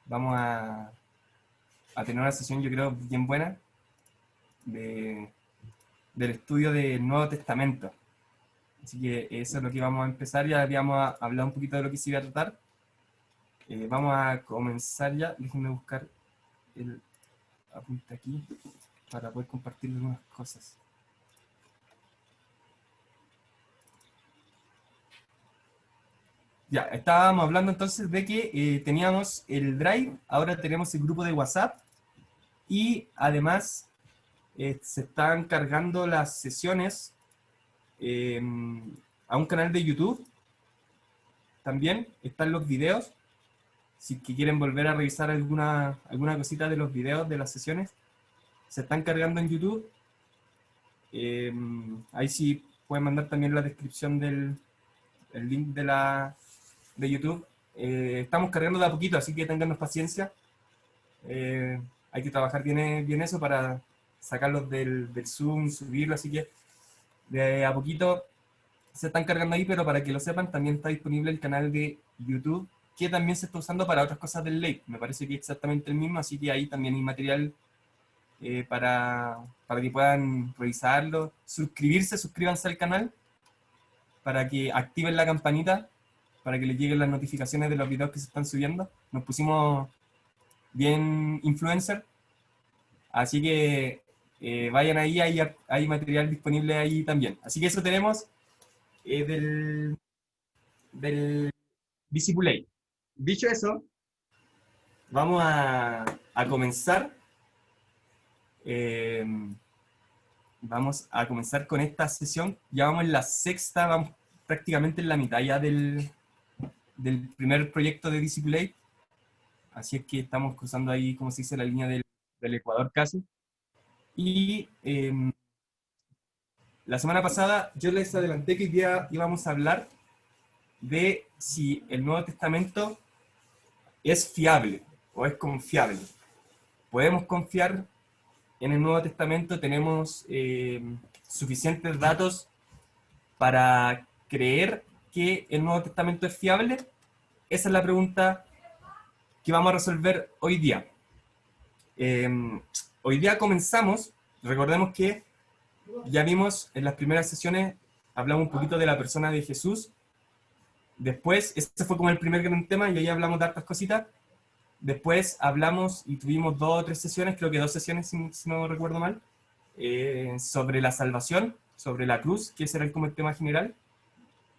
vamos a tener una sesión, yo creo, bien buena del estudio del Nuevo Testamento. Así que eso es lo que vamos a empezar. Ya habíamos hablado un poquito de lo que se iba a tratar. Vamos a comenzar ya. Déjenme buscar el apunte aquí para poder compartir algunas cosas. Ya, estábamos hablando entonces de que teníamos el Drive, ahora tenemos el grupo de WhatsApp y además se están cargando las sesiones a un canal de YouTube. También están los videos, si que quieren volver a revisar alguna cosita de los videos de las sesiones, se están cargando en YouTube. Ahí sí pueden mandar también la descripción del el link de YouTube. Estamos cargando de a poquito, así que tenganos paciencia. Hay que trabajar bien eso para sacarlos del Zoom, subirlo, así que de a poquito se están cargando ahí, pero para que lo sepan, también está disponible el canal de YouTube, que también se está usando para otras cosas del Lake. Me parece que es exactamente el mismo, así que ahí también hay material para que puedan revisarlo. Suscríbanse al canal para que activen la campanita, para que les lleguen las notificaciones de los videos que se están subiendo. Nos pusimos bien influencer, así que vayan ahí, hay material disponible ahí también. Así que eso tenemos del Discipulate. Dicho eso, vamos a comenzar. eh, Vamos a comenzar con esta sesión. Ya vamos en la sexta, vamos prácticamente en la mitad ya del primer proyecto de Discipulate. Así es que estamos cruzando ahí, como se dice, la línea del Ecuador casi. Y la semana pasada yo les adelanté que hoy día íbamos a hablar de si el Nuevo Testamento es fiable o es confiable. ¿Podemos confiar en el Nuevo Testamento? ¿Tenemos suficientes datos para creer que el Nuevo Testamento es fiable? Esa es la pregunta que vamos a resolver hoy día. Hoy día comenzamos, recordemos que ya vimos en las primeras sesiones, hablamos un poquito de la persona de Jesús. Después, ese fue como el primer gran tema, y ahí hablamos de hartas cositas. Después hablamos y tuvimos 2 o 3 sesiones, creo que 2 sesiones, si no recuerdo mal, sobre la salvación, sobre la cruz, que ese era como el tema general.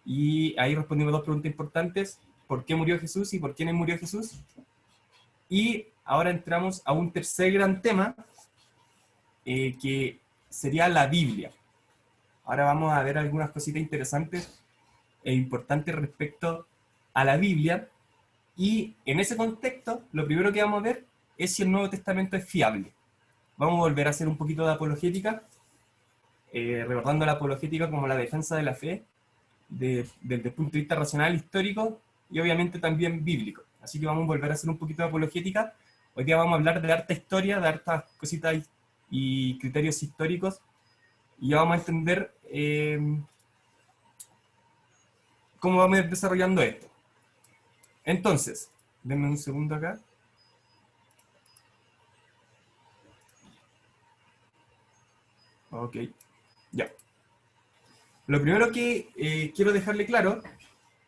Y ahí respondimos 2 preguntas importantes: ¿por qué murió Jesús y por quién murió Jesús? Y ahora entramos a un tercer gran tema, que sería la Biblia. Ahora vamos a ver algunas cositas interesantes e importantes respecto a la Biblia. Y en ese contexto, lo primero que vamos a ver es si el Nuevo Testamento es fiable. Vamos a volver a hacer un poquito de apologética, recordando la apologética como la defensa de la fe, desde el punto de vista racional, histórico y obviamente también bíblico. Así que vamos a volver a hacer un poquito de apologética. Hoy día vamos a hablar de harta historia, de hartas cositas y criterios históricos, y ya vamos a entender cómo vamos a ir desarrollando esto. Entonces, denme un segundo acá. Ok, ya. Lo primero que quiero dejarle claro,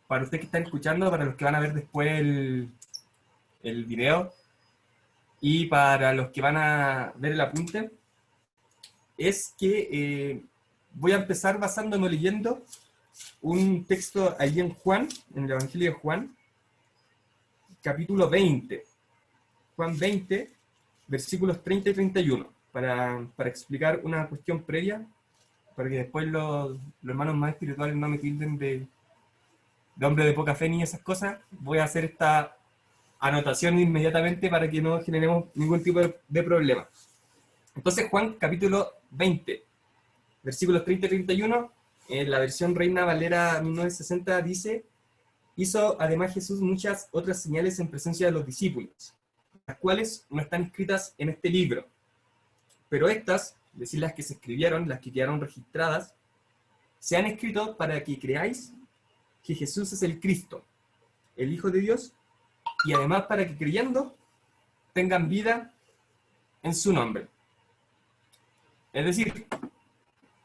para ustedes que están escuchando, para los que van a ver después el video, y para los que van a ver el apunte, es que voy a empezar basándome leyendo un texto allí en Juan, en el Evangelio de Juan, capítulo 20. Juan 20, versículos 30 y 31, para explicar una cuestión previa, para que después los hermanos más espirituales no me tilden de hombre de poca fe ni esas cosas. Voy a hacer esta anotación inmediatamente para que no generemos ningún tipo de problema. Entonces, Juan capítulo 20, versículos 30 y 31, en la versión Reina Valera 1960 dice: hizo además Jesús muchas otras señales en presencia de los discípulos, las cuales no están escritas en este libro, pero estas, es decir, las que se escribieron, las que quedaron registradas, se han escrito para que creáis que Jesús es el Cristo, el Hijo de Dios, y además para que creyendo tengan vida en su nombre. Es decir,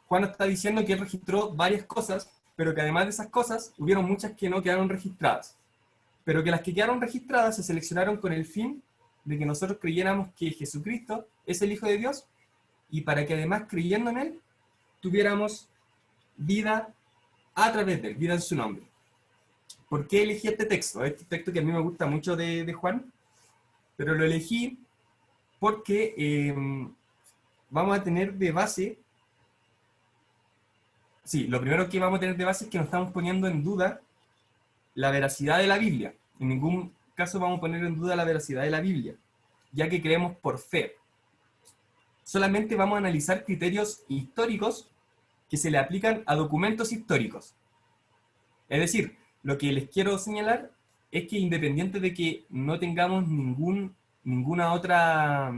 Juan está diciendo que él registró varias cosas, pero que además de esas cosas, hubieron muchas que no quedaron registradas. Pero que las que quedaron registradas se seleccionaron con el fin de que nosotros creyéramos que Jesucristo es el Hijo de Dios, y para que además, creyendo en Él, tuviéramos vida a través de Él, vida en su nombre. ¿Por qué elegí este texto? Este texto que a mí me gusta mucho de Juan, pero lo elegí porque vamos a tener de base, sí, lo primero que vamos a tener de base es que nos estamos poniendo en duda la veracidad de la Biblia. En ningún caso vamos a poner en duda la veracidad de la Biblia, ya que creemos por fe. Solamente vamos a analizar criterios históricos que se le aplican a documentos históricos. Es decir, lo que les quiero señalar es que independiente de que no tengamos ninguna otra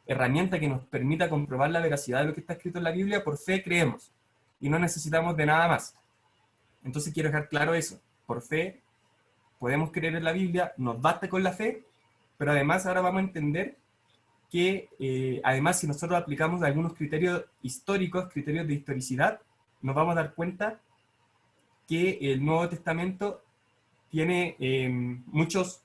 herramienta que nos permita comprobar la veracidad de lo que está escrito en la Biblia, por fe creemos y no necesitamos de nada más. Entonces quiero dejar claro eso. Por fe podemos creer en la Biblia, nos basta con la fe, pero además ahora vamos a entender que además si nosotros aplicamos algunos criterios históricos, criterios de historicidad, nos vamos a dar cuenta que el Nuevo Testamento tiene muchos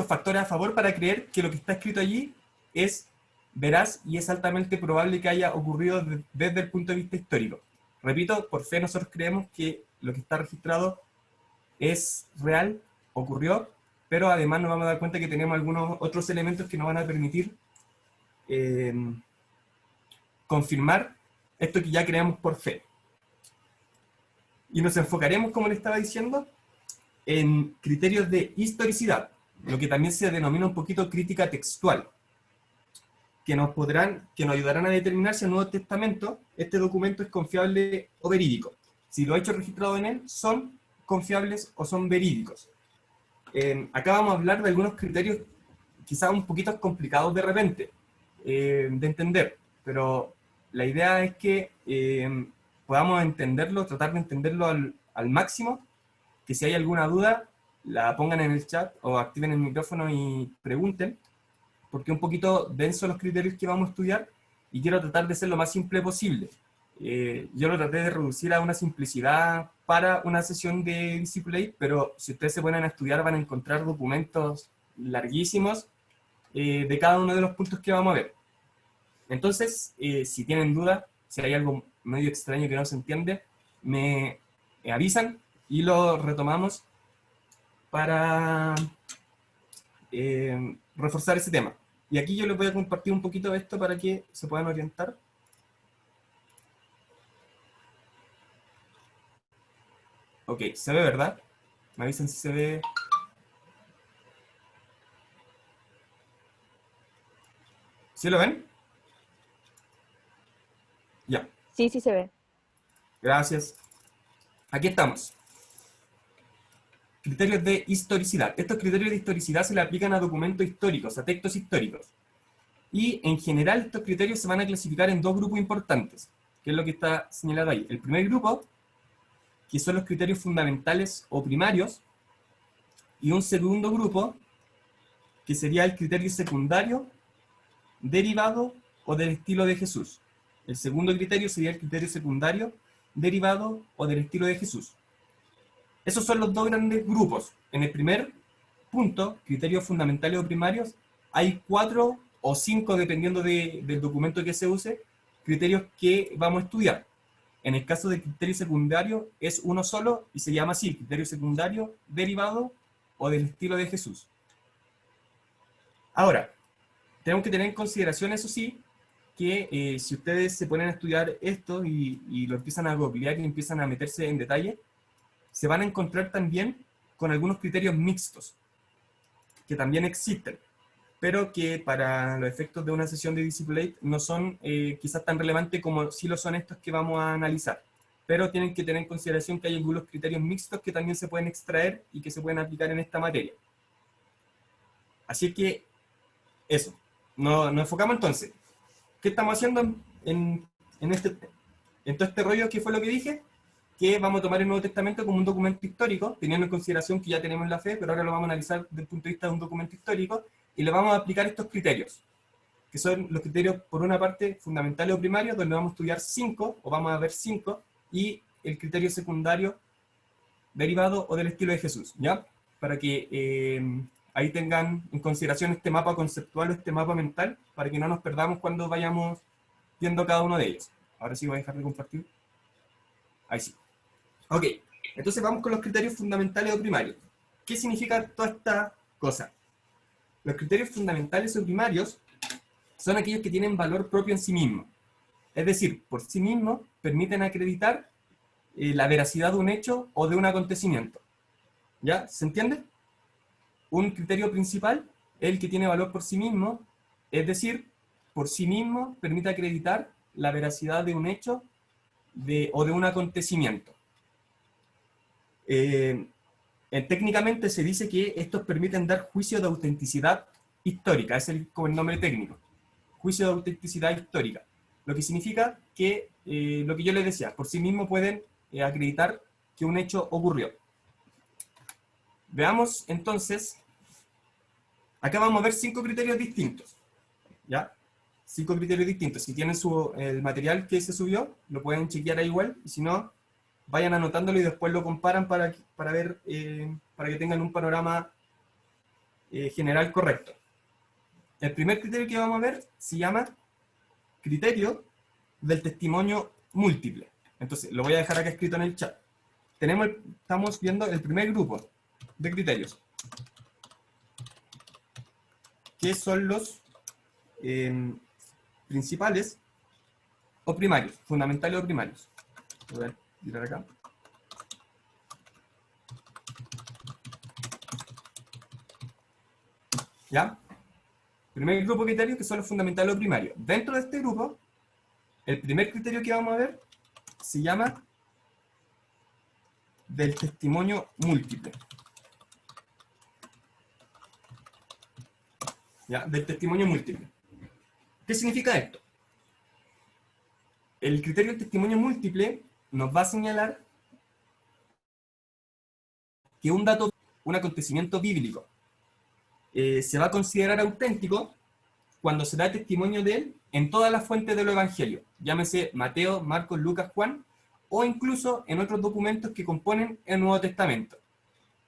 factores a favor para creer que lo que está escrito allí es veraz y es altamente probable que haya ocurrido desde el punto de vista histórico. Repito, por fe nosotros creemos que lo que está registrado es real, ocurrió, pero además nos vamos a dar cuenta que tenemos algunos otros elementos que nos van a permitir confirmar esto que ya creemos por fe. Y nos enfocaremos, como le estaba diciendo, en criterios de historicidad, lo que también se denomina un poquito crítica textual, que nos ayudarán a determinar si el Nuevo Testamento, este documento, es confiable o verídico. Si los hechos registrados en él son confiables o son verídicos. Acá vamos a hablar de algunos criterios quizás un poquito complicados de repente de entender, pero la idea es que podamos entenderlo, tratar de entenderlo al máximo, que si hay alguna duda la pongan en el chat o activen el micrófono y pregunten, porque es un poquito denso los criterios que vamos a estudiar y quiero tratar de ser lo más simple posible. Yo lo traté de reducir a una simplicidad para una sesión de Disciplate, pero si ustedes se ponen a estudiar van a encontrar documentos larguísimos de cada uno de los puntos que vamos a ver. Entonces, si tienen dudas, si hay algo medio extraño que no se entiende, me avisan y lo retomamos para reforzar ese tema. Y aquí yo les voy a compartir un poquito de esto para que se puedan orientar. Ok, se ve, ¿verdad? Me avisan si se ve. ¿Sí lo ven? Ya. Sí, sí se ve. Gracias. Aquí estamos. Criterios de historicidad. Estos criterios de historicidad se le aplican a documentos históricos, a textos históricos. Y en general estos criterios se van a clasificar en dos grupos importantes, que es lo que está señalado ahí. El primer grupo, que son los criterios fundamentales o primarios, y un segundo grupo, que sería el criterio secundario, derivado o del estilo de Jesús. El segundo criterio sería el criterio secundario, derivado o del estilo de Jesús. Esos son los dos grandes grupos. En el primer punto, criterios fundamentales o primarios, hay 4 o 5, dependiendo del documento que se use, criterios que vamos a estudiar. En el caso del criterio secundario es uno solo y se llama así, criterio secundario, derivado o del estilo de Jesús. Ahora, tenemos que tener en consideración, eso sí, que si ustedes se ponen a estudiar esto y lo empiezan a googlear y empiezan a meterse en detalle, se van a encontrar también con algunos criterios mixtos, que también existen, pero que para los efectos de una sesión de Disciplate no son quizás tan relevantes como sí lo son estos que vamos a analizar. Pero tienen que tener en consideración que hay algunos criterios mixtos que también se pueden extraer y que se pueden aplicar en esta materia. Así que, eso. Nos enfocamos entonces. ¿Qué estamos haciendo en todo este rollo? ¿Qué fue lo que dije? que vamos a tomar el Nuevo Testamento como un documento histórico, teniendo en consideración que ya tenemos la fe, pero ahora lo vamos a analizar desde el punto de vista de un documento histórico, y le vamos a aplicar estos criterios, que son los criterios, por una parte, fundamentales o primarios, donde vamos a estudiar 5, o vamos a ver 5, y el criterio secundario, derivado o del estilo de Jesús, ¿ya? Para que ahí tengan en consideración este mapa conceptual, este mapa mental, para que no nos perdamos cuando vayamos viendo cada uno de ellos. Ahora sí voy a dejar de compartir. Ahí sí. Ok, entonces vamos con los criterios fundamentales o primarios. ¿Qué significa toda esta cosa? Los criterios fundamentales o primarios son aquellos que tienen valor propio en sí mismos. Es decir, por sí mismos permiten acreditar la veracidad de un hecho o de un acontecimiento. ¿Ya? ¿Se entiende? Un criterio principal es el que tiene valor por sí mismo, es decir, por sí mismo permite acreditar la veracidad de un hecho o de un acontecimiento. Técnicamente se dice que estos permiten dar juicio de autenticidad histórica, es como el nombre técnico, juicio de autenticidad histórica, lo que significa que, lo que yo les decía, por sí mismo pueden acreditar que un hecho ocurrió. Veamos entonces, acá vamos a ver 5 criterios distintos, ¿ya? 5 criterios distintos. Si tienen el material que se subió, lo pueden chequear ahí igual, y si no, vayan anotándolo y después lo comparan para ver, para que tengan un panorama general correcto. El primer criterio que vamos a ver se llama criterio del testimonio múltiple. Entonces, lo voy a dejar acá escrito en el chat. Estamos viendo el primer grupo de criterios, que son los principales o primarios, fundamentales o primarios. Voy a tirar acá. ¿Ya? Primer grupo de criterios que son los fundamentales o primarios. Dentro de este grupo, el primer criterio que vamos a ver se llama del testimonio múltiple. ¿Ya? Del testimonio múltiple. ¿Qué significa esto? El criterio del testimonio múltiple nos va a señalar que un dato, un acontecimiento bíblico, se va a considerar auténtico cuando se da testimonio de él en todas las fuentes de los evangelios, llámese Mateo, Marcos, Lucas, Juan, o incluso en otros documentos que componen el Nuevo Testamento,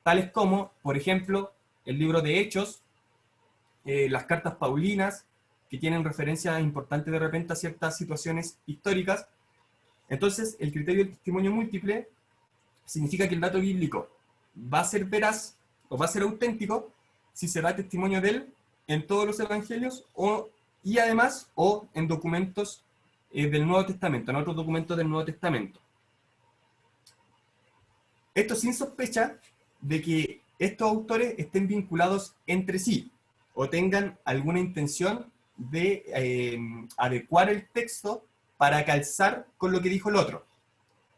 tales como, por ejemplo, el libro de Hechos, las cartas paulinas, que tienen referencias importantes de repente a ciertas situaciones históricas. Entonces, el criterio del testimonio múltiple significa que el dato bíblico va a ser veraz o va a ser auténtico si se da testimonio de él en todos los evangelios y además o en documentos del Nuevo Testamento, en otros documentos del Nuevo Testamento. Esto sin sospecha de que estos autores estén vinculados entre sí o tengan alguna intención de adecuar el texto para calzar con lo que dijo el otro.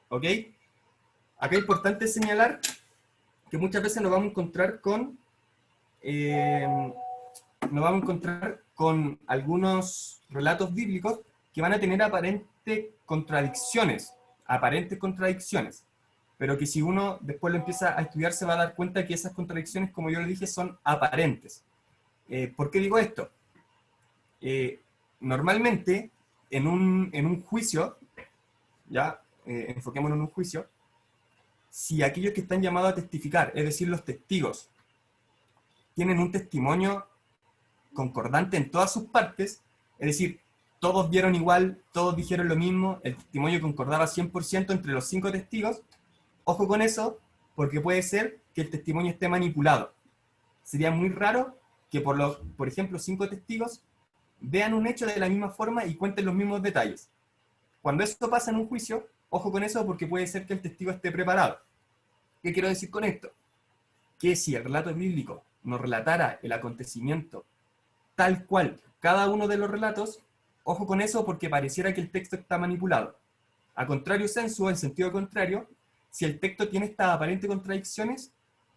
¿Ok? Acá es importante señalar que muchas veces nos vamos a encontrar con algunos relatos bíblicos que van a tener aparentes contradicciones, pero que si uno después lo empieza a estudiar se va a dar cuenta que esas contradicciones, como yo le dije, son aparentes. ¿Por qué digo esto? Normalmente, en un juicio, ya, enfoquémonos en un juicio, si aquellos que están llamados a testificar, es decir, los testigos, tienen un testimonio concordante en todas sus partes, es decir, todos vieron igual, todos dijeron lo mismo, el testimonio concordaba 100% entre los 5 testigos, ojo con eso, porque puede ser que el testimonio esté manipulado. Sería muy raro que, por ejemplo, 5 testigos vean un hecho de la misma forma y cuenten los mismos detalles. Cuando eso pasa en un juicio, ojo con eso porque puede ser que el testigo esté preparado. ¿Qué quiero decir con esto? Que si el relato bíblico nos relatara el acontecimiento tal cual cada uno de los relatos, ojo con eso porque pareciera que el texto está manipulado. A contrario sensu, en sentido contrario, si el texto tiene estas aparentes contradicciones,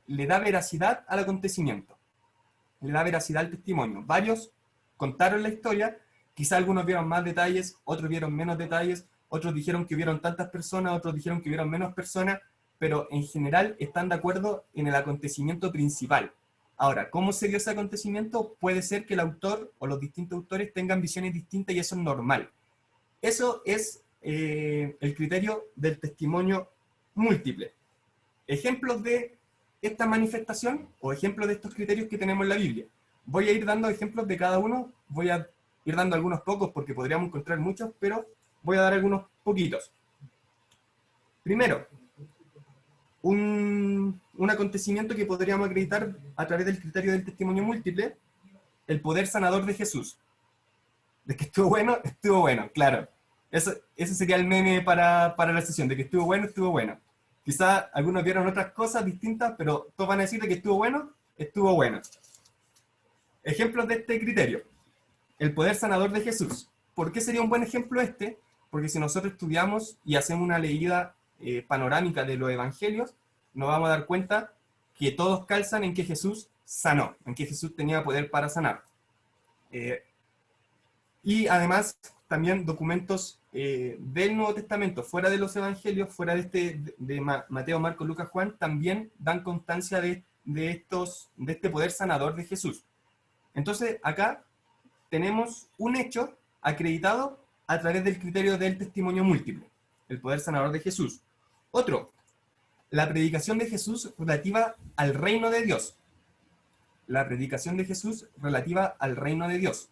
le da veracidad al acontecimiento, le da veracidad al testimonio. Varios contaron la historia, quizá algunos vieron más detalles, otros vieron menos detalles, otros dijeron que hubieron tantas personas, otros dijeron que hubieron menos personas, pero en general están de acuerdo en el acontecimiento principal. Ahora, ¿cómo se dio ese acontecimiento? Puede ser que el autor o los distintos autores tengan visiones distintas y eso es normal. Eso es el criterio del testimonio múltiple. Ejemplos de esta manifestación o ejemplos de estos criterios que tenemos en la Biblia. Voy a ir dando ejemplos de cada uno, voy a ir dando algunos pocos porque podríamos encontrar muchos, pero voy a dar algunos poquitos. Primero, un acontecimiento que podríamos acreditar a través del criterio del testimonio múltiple, el poder sanador de Jesús. De que estuvo bueno, claro. Ese sería el meme para la sesión, de que estuvo bueno, estuvo bueno. Quizás algunos vieron otras cosas distintas, pero todos van a decir de que estuvo bueno, estuvo bueno. Ejemplos de este criterio. El poder sanador de Jesús. ¿Por qué sería un buen ejemplo este? Porque si nosotros estudiamos y hacemos una leída panorámica de los evangelios, nos vamos a dar cuenta que todos calzan en que Jesús sanó, en que Jesús tenía poder para sanar. Y además, también documentos del Nuevo Testamento, fuera de los evangelios, fuera de Mateo, Marcos, Lucas, Juan, también dan constancia de este poder sanador de Jesús. Entonces, acá tenemos un hecho acreditado a través del criterio del testimonio múltiple, el poder sanador de Jesús. Otro, la predicación de Jesús relativa al reino de Dios. La predicación de Jesús relativa al reino de Dios.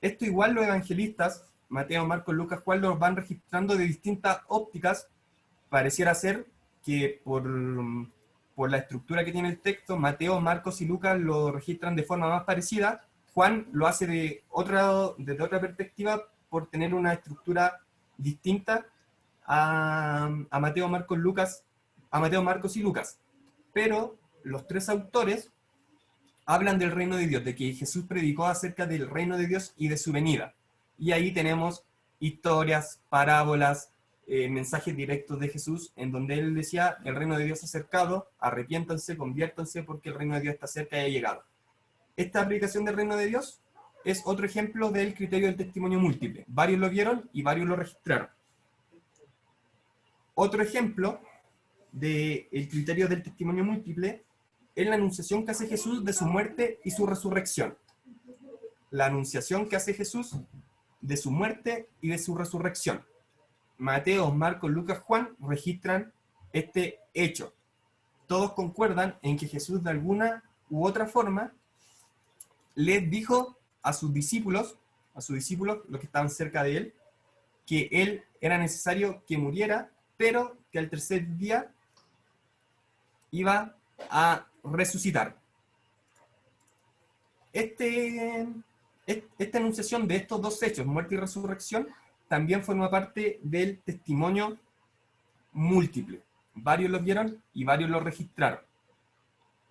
Esto igual los evangelistas, Mateo, Marcos, Lucas, Juan, los van registrando de distintas ópticas. Pareciera ser que por la estructura que tiene el texto, Mateo, Marcos y Lucas lo registran de forma más parecida. Juan lo hace desde otra perspectiva por tener una estructura distinta a Mateo, Marcos, Marcos y Lucas. Pero los tres autores hablan del reino de Dios, de que Jesús predicó acerca del reino de Dios y de su venida. Y ahí tenemos historias, parábolas, mensajes directos de Jesús, en donde él decía, el reino de Dios ha acercado, arrepiéntanse, conviértanse, porque el reino de Dios está cerca y ha llegado. Esta aplicación del reino de Dios es otro ejemplo del criterio del testimonio múltiple. Varios lo vieron y varios lo registraron. Otro ejemplo del criterio del testimonio múltiple es la anunciación que hace Jesús de su muerte y su resurrección. La anunciación que hace Jesús de su muerte y de su resurrección. Mateo, Marcos, Lucas, Juan registran este hecho. Todos concuerdan en que Jesús de alguna u otra forma les dijo a sus discípulos, los que estaban cerca de él, que él era necesario que muriera, pero que al tercer día iba a resucitar. Esta anunciación de estos dos hechos, muerte y resurrección, también forma parte del testimonio múltiple. Varios lo vieron y varios lo registraron.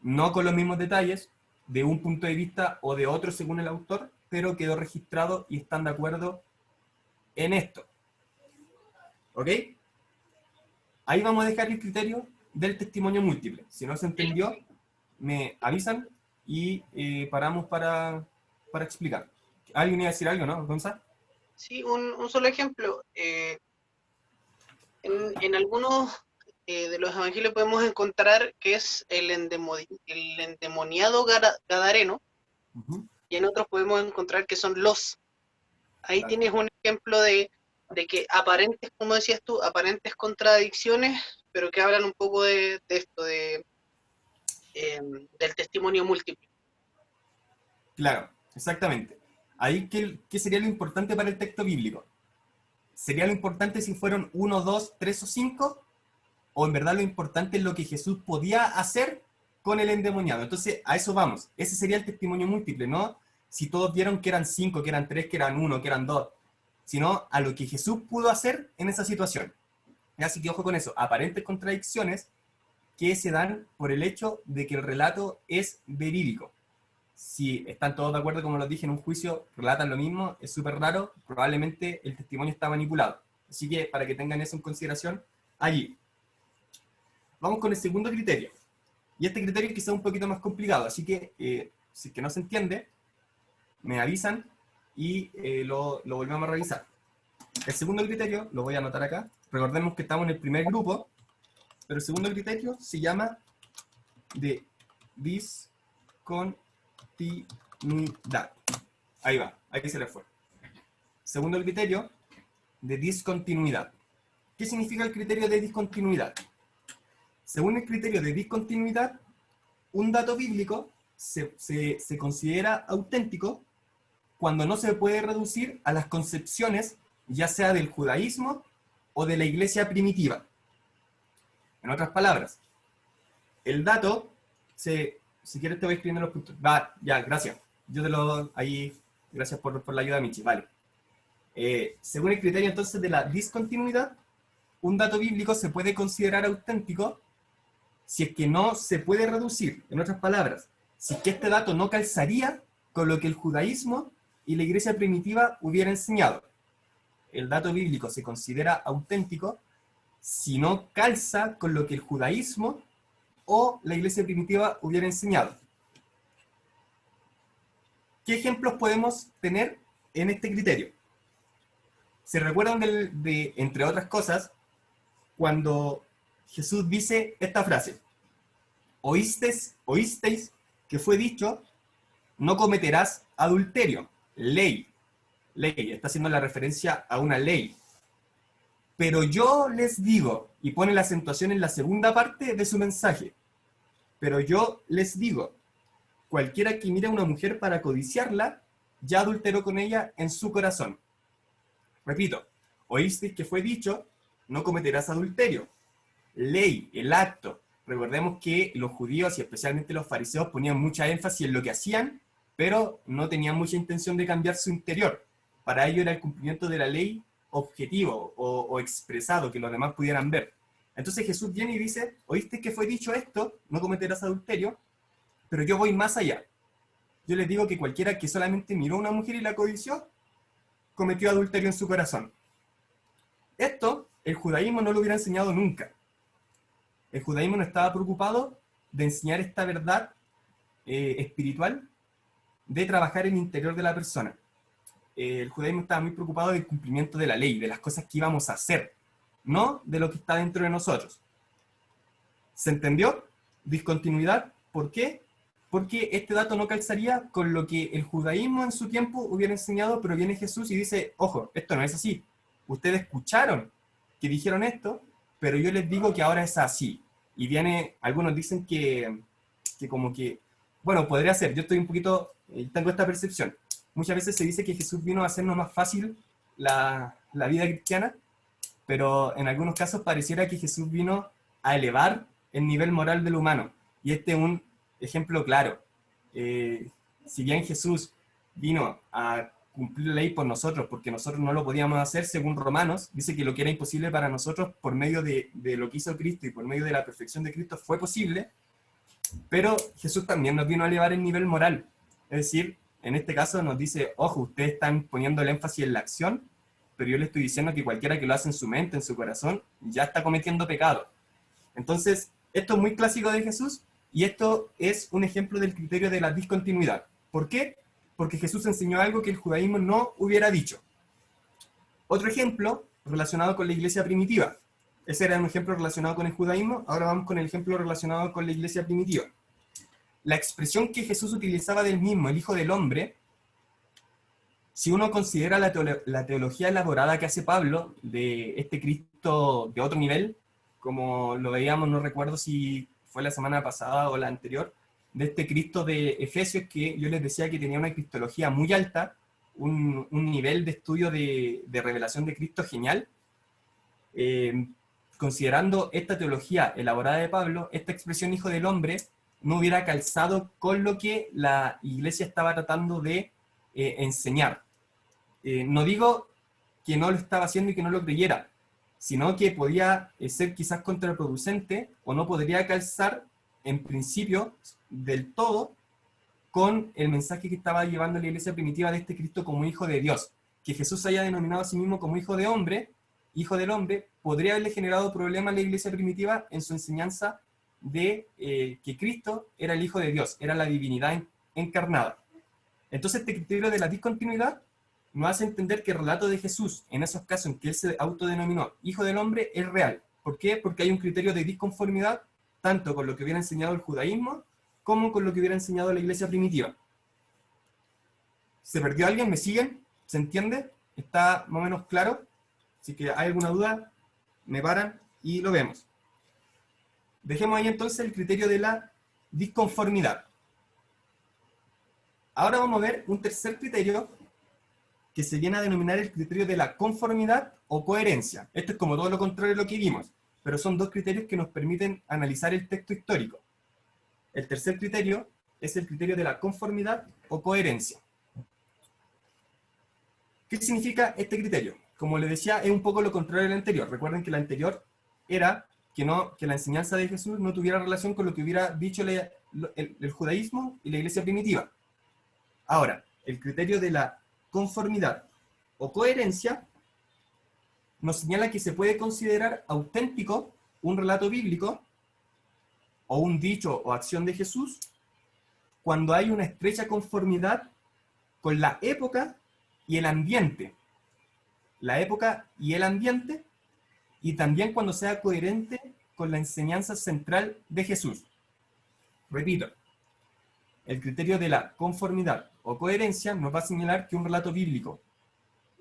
No con los mismos detalles, de un punto de vista o de otro según el autor, pero quedó registrado y están de acuerdo en esto. ¿Ok? Ahí vamos a dejar el criterio del testimonio múltiple. Si no se entendió, me avisan y paramos para explicar. ¿Alguien iba a decir algo, no, Gonzalo? Sí, un solo ejemplo. En algunos de los evangelios podemos encontrar que es el endemoniado gadareno, y en otros podemos encontrar que son los. Ahí Claro. tienes un ejemplo de que aparentes, como decías tú, aparentes contradicciones, pero que hablan un poco de esto, del testimonio múltiple. Claro, exactamente. Ahí, ¿qué sería lo importante para el texto bíblico? ¿Sería lo importante si fueron 1, 2, 3 o 5? ¿O en verdad lo importante es lo que Jesús podía hacer con el endemoniado? Entonces, a eso vamos. Ese sería el testimonio múltiple, ¿no? Si todos vieron que eran 5, que eran 3, que eran 1, que eran 2, sino a lo que Jesús pudo hacer en esa situación. Así que ojo con eso, aparentes contradicciones que se dan por el hecho de que el relato es verídico. Si están todos de acuerdo, como los dije, en un juicio, relatan lo mismo, es súper raro, probablemente el testimonio está manipulado. Así que para que tengan eso en consideración, allí. Vamos con el segundo criterio. Y este criterio es quizá un poquito más complicado, así que si es que no se entiende, me avisan y lo volvemos a revisar. El segundo criterio, lo voy a anotar acá, recordemos que estamos en el primer grupo, pero el segundo criterio se llama de discontinuidad. Ahí va, ahí se le fue. Segundo criterio, de discontinuidad. ¿Qué significa el criterio de discontinuidad? Según el criterio de discontinuidad, un dato bíblico se considera auténtico cuando no se puede reducir a las concepciones, ya sea del judaísmo o de la iglesia primitiva. En otras palabras, el dato, si quieres te voy escribiendo los puntos. Va, ya, gracias. Yo te lo, ahí, gracias por la ayuda, Michi, vale. Según el criterio entonces de la discontinuidad, un dato bíblico se puede considerar auténtico si es que no se puede reducir. En otras palabras, si es que este dato no calzaría con lo que el judaísmo y la iglesia primitiva hubiera enseñado. El dato bíblico se considera auténtico si no calza con lo que el judaísmo o la iglesia primitiva hubiera enseñado. ¿Qué ejemplos podemos tener en este criterio? ¿Se recuerdan entre otras cosas, cuando Jesús dice esta frase? Oísteis que fue dicho, no cometerás adulterio. Ley, está haciendo la referencia a una ley. Pero yo les digo, y pone la acentuación en la segunda parte de su mensaje, pero yo les digo, cualquiera que mire a una mujer para codiciarla, ya adulteró con ella en su corazón. Repito, oísteis que fue dicho, no cometerás adulterio. Ley, el acto. Recordemos que los judíos y especialmente los fariseos ponían mucha énfasis en lo que hacían, pero no tenían mucha intención de cambiar su interior. Para ello era el cumplimiento de la ley objetivo o expresado, que los demás pudieran ver. Entonces Jesús viene y dice, oíste que fue dicho esto, no cometerás adulterio, pero yo voy más allá. Yo les digo que cualquiera que solamente miró a una mujer y la codició, cometió adulterio en su corazón. Esto, el judaísmo no lo hubiera enseñado nunca. El judaísmo no estaba preocupado de enseñar esta verdad espiritual, de trabajar en el interior de la persona. El judaísmo estaba muy preocupado del cumplimiento de la ley, de las cosas que íbamos a hacer, no de lo que está dentro de nosotros. ¿Se entendió? Discontinuidad. ¿Por qué? Porque este dato no calzaría con lo que el judaísmo en su tiempo hubiera enseñado, pero viene Jesús y dice, ojo, esto no es así. Ustedes escucharon que dijeron esto, pero yo les digo que ahora es así. Y viene, algunos dicen que como que, bueno, podría ser, yo estoy un poquito, tengo esta percepción. Muchas veces se dice que Jesús vino a hacernos más fácil la vida cristiana, pero en algunos casos pareciera que Jesús vino a elevar el nivel moral del humano. Y este es un ejemplo claro. Si bien Jesús vino a cumplir la ley por nosotros, porque nosotros no lo podíamos hacer, según Romanos, dice que lo que era imposible para nosotros, por medio de lo que hizo Cristo y por medio de la perfección de Cristo, fue posible, pero Jesús también nos vino a elevar el nivel moral. Es decir, en este caso nos dice, ojo, ustedes están poniendo el énfasis en la acción, pero yo les estoy diciendo que cualquiera que lo hace en su mente, en su corazón, ya está cometiendo pecado. Entonces, esto es muy clásico de Jesús, y esto es un ejemplo del criterio de la discontinuidad. ¿Por qué? Porque Jesús enseñó algo que el judaísmo no hubiera dicho. Otro ejemplo relacionado con la iglesia primitiva. Ese era un ejemplo relacionado con el judaísmo, ahora vamos con el ejemplo relacionado con la iglesia primitiva. La expresión que Jesús utilizaba del mismo, el Hijo del Hombre, si uno considera la teología elaborada que hace Pablo de este Cristo de otro nivel, como lo veíamos, no recuerdo si fue la semana pasada o la anterior, de este Cristo de Efesios, que yo les decía que tenía una cristología muy alta, un nivel de estudio de revelación de Cristo genial. Considerando esta teología elaborada de Pablo, esta expresión Hijo del Hombre no hubiera calzado con lo que la iglesia estaba tratando de enseñar. No digo que no lo estaba haciendo y que no lo creyera, sino que podía ser quizás contraproducente o no podría calzar en principio del todo con el mensaje que estaba llevando la iglesia primitiva de este Cristo como Hijo de Dios. Que Jesús se haya denominado a sí mismo como Hijo del Hombre, podría haberle generado problemas a la iglesia primitiva en su enseñanza de que Cristo era el Hijo de Dios, era la divinidad encarnada. Entonces este criterio de la discontinuidad nos hace entender que el relato de Jesús, en esos casos en que él se autodenominó Hijo del Hombre, es real. ¿Por qué? Porque hay un criterio de disconformidad, tanto con lo que hubiera enseñado el judaísmo, como con lo que hubiera enseñado la iglesia primitiva. ¿Se perdió alguien? ¿Me siguen? ¿Se entiende? ¿Está más o menos claro? Si que hay alguna duda, me paran y lo vemos. Dejemos ahí entonces el criterio de la disconformidad. Ahora vamos a ver un tercer criterio que se viene a denominar el criterio de la conformidad o coherencia. Esto es como todo lo contrario de lo que vimos, pero son dos criterios que nos permiten analizar el texto histórico. El tercer criterio es el criterio de la conformidad o coherencia. ¿Qué significa este criterio? Como les decía, es un poco lo contrario del anterior. Recuerden que el anterior era que la enseñanza de Jesús no tuviera relación con lo que hubiera dicho el judaísmo y la iglesia primitiva. Ahora, el criterio de la conformidad o coherencia nos señala que se puede considerar auténtico un relato bíblico o un dicho o acción de Jesús cuando hay una estrecha conformidad con la época y el ambiente. La época y el ambiente, y también cuando sea coherente con la enseñanza central de Jesús. Repito, el criterio de la conformidad o coherencia nos va a señalar que un relato bíblico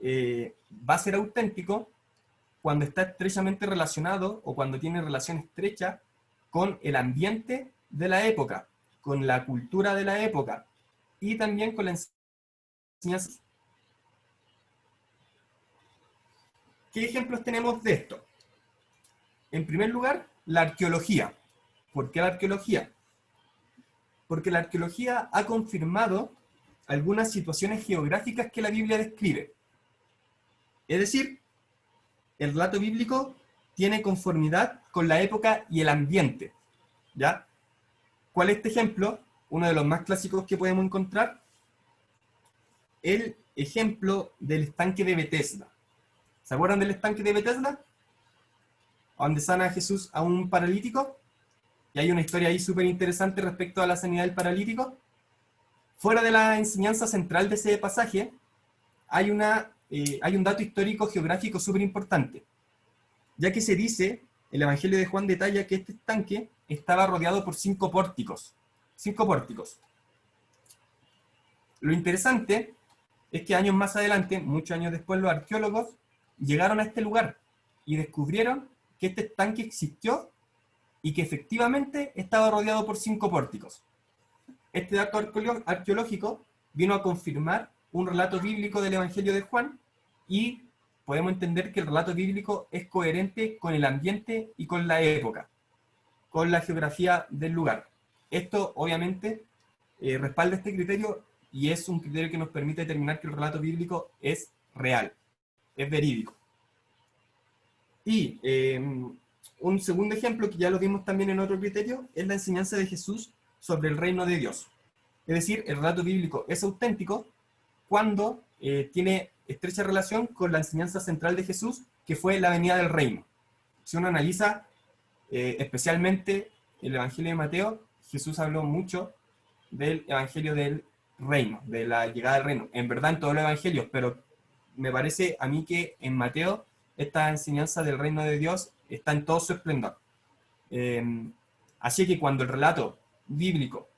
va a ser auténtico cuando está estrechamente relacionado o cuando tiene relación estrecha con el ambiente de la época, con la cultura de la época y también con la enseñanza. ¿Qué ejemplos tenemos de esto? En primer lugar, la arqueología. ¿Por qué la arqueología? Porque la arqueología ha confirmado algunas situaciones geográficas que la Biblia describe. Es decir, el relato bíblico tiene conformidad con la época y el ambiente. ¿Ya? ¿Cuál es este ejemplo? Uno de los más clásicos que podemos encontrar. El ejemplo del estanque de Betesda. ¿Se acuerdan del estanque de Betesda? Donde sana Jesús a un paralítico. Y hay una historia ahí súper interesante respecto a la sanidad del paralítico. Fuera de la enseñanza central de ese pasaje, hay un dato histórico geográfico súper importante, ya que se dice, el Evangelio de Juan detalla que este estanque estaba rodeado por 5 pórticos. 5 pórticos. Lo interesante es que años más adelante, muchos años después, los arqueólogos llegaron a este lugar y descubrieron que este estanque existió y que efectivamente estaba rodeado por 5 pórticos. Este dato arqueológico vino a confirmar un relato bíblico del Evangelio de Juan y podemos entender que el relato bíblico es coherente con el ambiente y con la época, con la geografía del lugar. Esto obviamente respalda este criterio y es un criterio que nos permite determinar que el relato bíblico es real, es verídico. Y un segundo ejemplo, que ya lo vimos también en otro criterio, es la enseñanza de Jesús sobre el reino de Dios. Es decir, el relato bíblico es auténtico cuando tiene estrecha relación con la enseñanza central de Jesús, que fue la venida del reino. Si uno analiza especialmente el Evangelio de Mateo, Jesús habló mucho del Evangelio del reino, de la llegada del reino. En verdad en todos los evangelios, pero me parece a mí que en Mateo esta enseñanza del reino de Dios está en todo su esplendor. Así que cuando el relato bíblico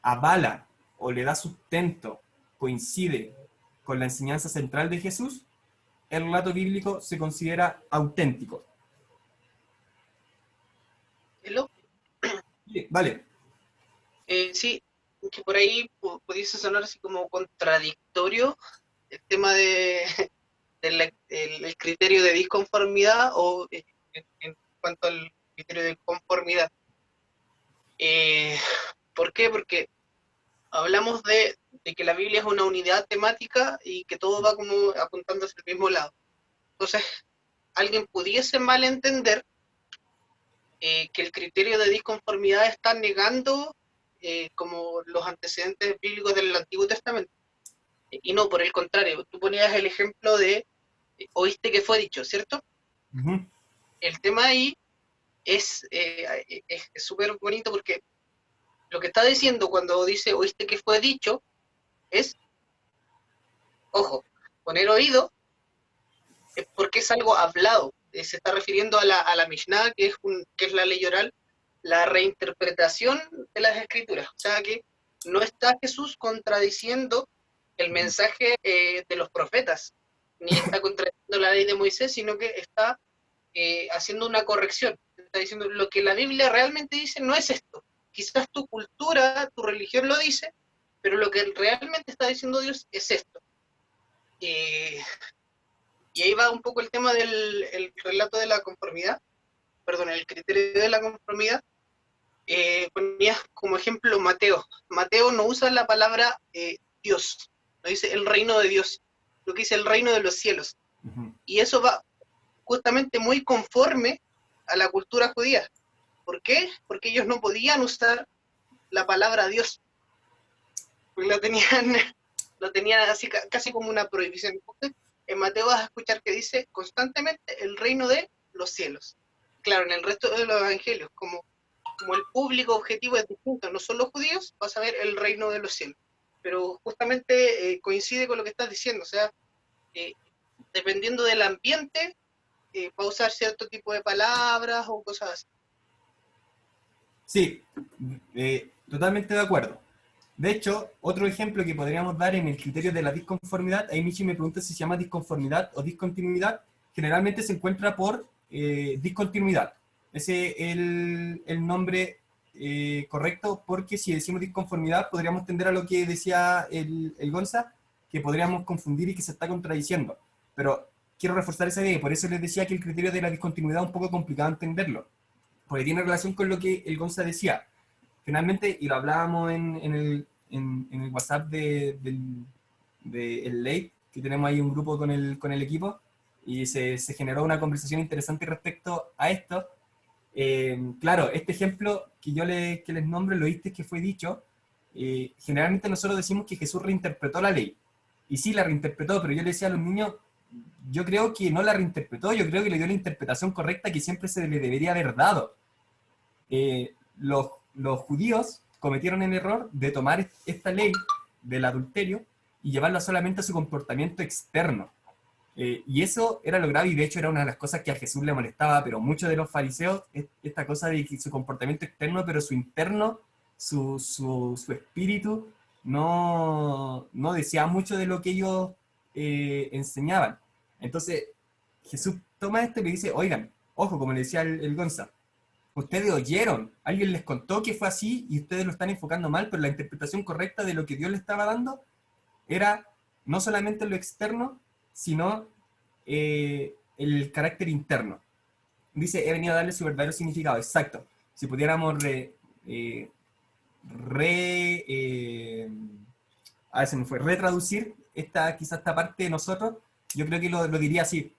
avala o le da sustento, coincide con la enseñanza central de Jesús, el relato bíblico se considera auténtico. ¿Hello? Sí, vale. Sí, que por ahí pudiese sonar así como contradictorio el tema el criterio de disconformidad o en cuanto al criterio de conformidad. ¿Por qué? Porque hablamos de que la Biblia es una unidad temática y que todo va como apuntando hacia el mismo lado. Entonces, alguien pudiese malentender que el criterio de disconformidad está negando como los antecedentes bíblicos del Antiguo Testamento. Y no, por el contrario, tú ponías el ejemplo de oíste que fue dicho, ¿cierto? Uh-huh. El tema ahí es súper bonito porque lo que está diciendo cuando dice oíste que fue dicho es, ojo, poner oído, es porque es algo hablado. Se está refiriendo a la Mishnah, que es la ley oral, la reinterpretación de las escrituras. O sea que no está Jesús contradiciendo el mensaje de los profetas, ni está contradiciendo la ley de Moisés, sino que está haciendo una corrección. Está diciendo lo que la Biblia realmente dice no es esto. Quizás tu cultura, tu religión lo dice, pero lo que realmente está diciendo Dios es esto. Y ahí va un poco el tema del relato de la conformidad, perdón, el criterio de la conformidad. Ponías como ejemplo Mateo. Mateo no usa la palabra Dios, no dice el reino de Dios, lo que dice el reino de los cielos. Y eso va justamente muy conforme a la cultura judía. ¿Por qué? Porque ellos no podían usar la palabra Dios, porque lo tenían así, casi como una prohibición. En Mateo vas a escuchar que dice constantemente el reino de los cielos. Claro, en el resto de los evangelios, como el público objetivo es distinto, no son los judíos, vas a ver el reino de los cielos. Pero justamente coincide con lo que estás diciendo, o sea, dependiendo del ambiente, va a usar cierto tipo de palabras o cosas así. Sí, totalmente de acuerdo. De hecho, otro ejemplo que podríamos dar en el criterio de la disconformidad, ahí Michi me pregunta si se llama disconformidad o discontinuidad, generalmente se encuentra por discontinuidad. Ese es el nombre correcto, porque si decimos disconformidad podríamos tender a lo que decía el Gonza, que podríamos confundir y que se está contradiciendo. Pero quiero reforzar esa idea y por eso les decía que el criterio de la discontinuidad es un poco complicado entenderlo, porque tiene relación con lo que el Gonza decía. Finalmente, y lo hablábamos en el WhatsApp del late, que tenemos ahí un grupo con el equipo, y se generó una conversación interesante respecto a esto. Claro, este ejemplo que les nombro, lo viste que fue dicho, generalmente nosotros decimos que Jesús reinterpretó la ley. Y sí, la reinterpretó, pero yo le decía a los niños, yo creo que no la reinterpretó, yo creo que le dio la interpretación correcta que siempre se le debería haber dado. Los judíos cometieron el error de tomar esta ley del adulterio y llevarla solamente a su comportamiento externo. Y eso era lo grave, y de hecho era una de las cosas que a Jesús le molestaba, pero muchos de los fariseos, esta cosa de que su comportamiento externo, pero su interno, su espíritu, no decía mucho de lo que ellos enseñaban. Entonces, Jesús toma esto y le dice, oigan, ojo, como le decía el Gonza, ustedes oyeron, alguien les contó que fue así y ustedes lo están enfocando mal, pero la interpretación correcta de lo que Dios le estaba dando era no solamente lo externo, sino el carácter interno. Dice, he venido a darle su verdadero significado, exacto. Si pudiéramos a ver, se me fue, retraducir quizá esta parte de nosotros, yo creo que lo diría así.